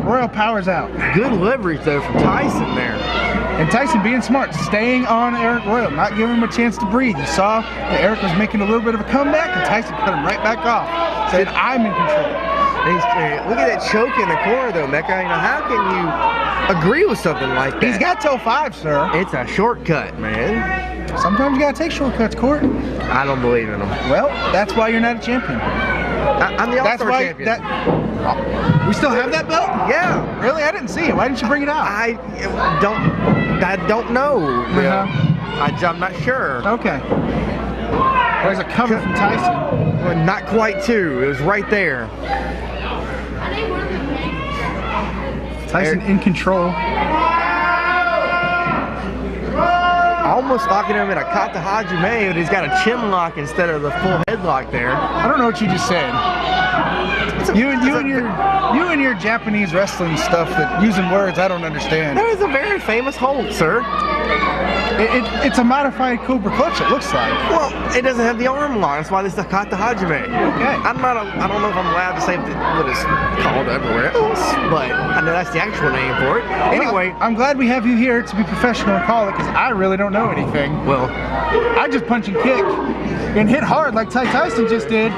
Royal powers out. Good leverage though from Tyson there. And Tyson being smart, staying on Erik Royal, not giving him a chance to breathe. You saw that Arik was making a little bit of a comeback, and Tyson cut him right back off. Said, I'm in control. Look at that choke in the corner though, Mecca. You know, how can you agree with something like that? He's got till 5, sir. It's a shortcut, man. Sometimes you gotta take shortcuts, Court. I don't believe in them. Well, that's why you're not a champion. I'm the All-Star champion. We still have that belt? Yeah. Really? I didn't see it. Why didn't you bring it out? I don't know. I'm not sure. Okay. There's a cover from Tyson. Well, not quite two. It was right there. Tyson in control. Almost locking him in a kata hajime, but he's got a chin lock instead of the full headlock there. I don't know what you just said. You and your Japanese wrestling stuff that using words I don't understand. That is a very famous hold, sir. It's a modified Cobra Clutch, it looks like. Well, it doesn't have the arm lock. That's why this is the kata hajime. Okay. I don't know if I'm allowed to say what it's called everywhere else, but I know that's the actual name for it. Anyway, well, I'm glad we have you here to be professional and call it, because I really don't know anything. Well, I just punch and kick and hit hard like Tyson just did.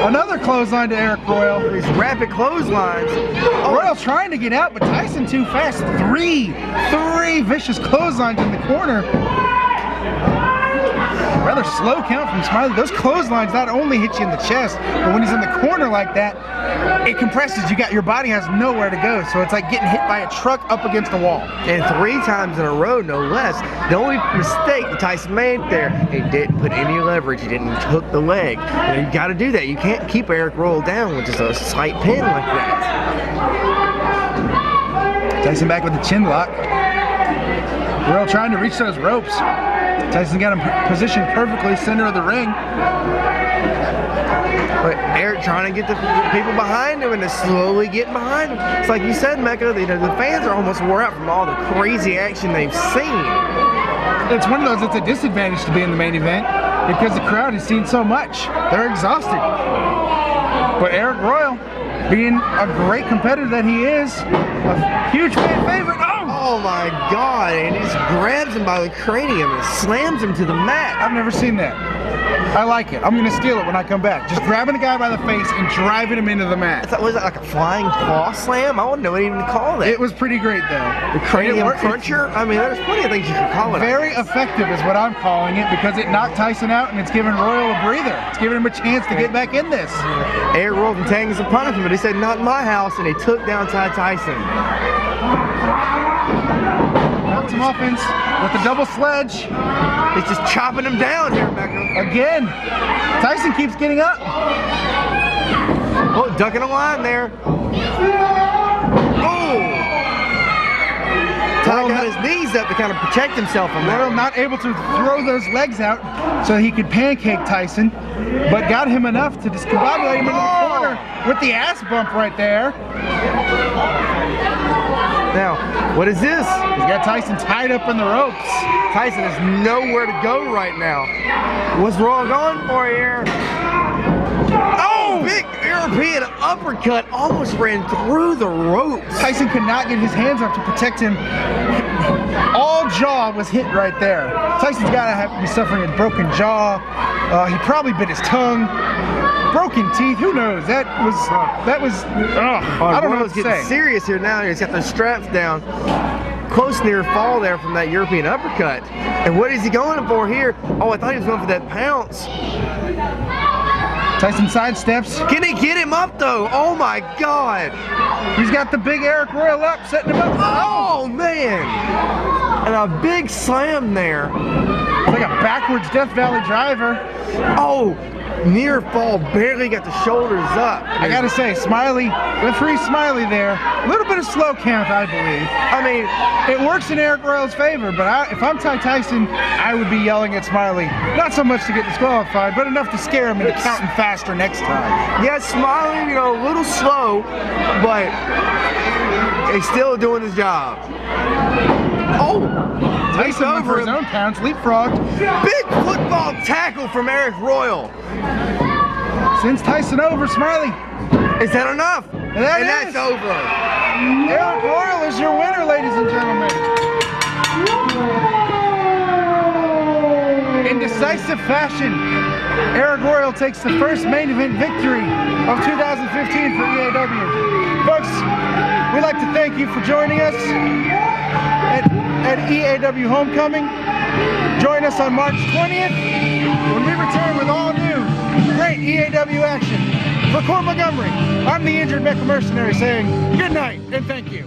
Another clothesline to Erik Royal. These rapid clotheslines. Royal's trying to get out, but Tyson too fast. Three vicious clotheslines in the corner. Rather slow count from Smiley. Those clotheslines not only hit you in the chest, but when he's in the corner like that, it compresses. Your body has nowhere to go, so it's like getting hit by a truck up against the wall. And 3 times in a row, no less. The only mistake that Tyson made there, he didn't put any leverage. He didn't hook the leg. You got to do that. You can't keep Erik Royal down with just a slight pin like that. Tyson back with the chin lock. Royal trying to reach those ropes. Tyson got him positioned perfectly center of the ring. But Arik trying to get the people behind him and they're slowly getting behind him. It's like you said, Mecca, the fans are almost wore out from all the crazy action they've seen. It's one of those, it's a disadvantage to be in the main event because the crowd has seen so much. They're exhausted. But Erik Royal, being a great competitor that he is, a huge fan favorite. Oh my God, and he just grabs him by the cranium and slams him to the mat. I've never seen that. I like it. I'm going to steal it when I come back. Just grabbing a guy by the face and driving him into the mat. Was it like a flying claw slam? I wouldn't know what even to call that. It was pretty great though. The cranium cruncher? I mean, there's plenty of things you can call it. Very effective is what I'm calling it because it knocked Tyson out and it's giving Royal a breather. It's giving him a chance to get back in this. Erik Royal can take some punishment, but he said, not in my house, and he took down Tyson. Got some offense with the double sledge. He's just chopping him down here, Becca. Again, Tyson keeps getting up. Oh, ducking a line there. Oh! Ty got his knees up to kind of protect himself from that. Royal not able to throw those legs out so he could pancake Tyson, but got him enough to discombobulate him into the corner with the ass bump right there. Now, what is this? He's got Tyson tied up in the ropes. Tyson has nowhere to go right now. What's Royal going for here? Oh! Big European uppercut almost ran through the ropes. Tyson could not get his hands up to protect him. All jaw was hit right there. Tyson's got to be suffering a broken jaw. He probably bit his tongue. Broken teeth, who knows? That was I don't know what to say. Serious here now. He's got the straps down. Close near fall there from that European uppercut. And what is he going for here? Oh, I thought he was going for that pounce. Tyson sidesteps. Can he get him up though? Oh my God. He's got the big Erik Royal up, setting him up. Oh man. And a big slam there. It's like a backwards Death Valley driver. Oh. Near fall, barely got the shoulders up. I gotta say, Smiley, referee Smiley there, a little bit of slow count, I believe. I mean, it works in Erik Royal's favor, but if I'm Tyson, I would be yelling at Smiley. Not so much to get disqualified, but enough to scare him into counting faster next time. Yeah, Smiley, a little slow, but he's still doing his job. Oh! Tyson went for his own pounds, leapfrogged. Big football tackle from Arik Royal. Sends Tyson over, Smiley. Is that enough? And that's over. Arik Royal is your winner, ladies and gentlemen. In decisive fashion, Arik Royal takes the first main event victory of 2015 for EAW. Folks, we'd like to thank you for joining us at EAW Homecoming. Join us on March 20th when we return with all new great EAW action. For Montgomery, I'm the injured Mecha Mercenary saying good night and thank you.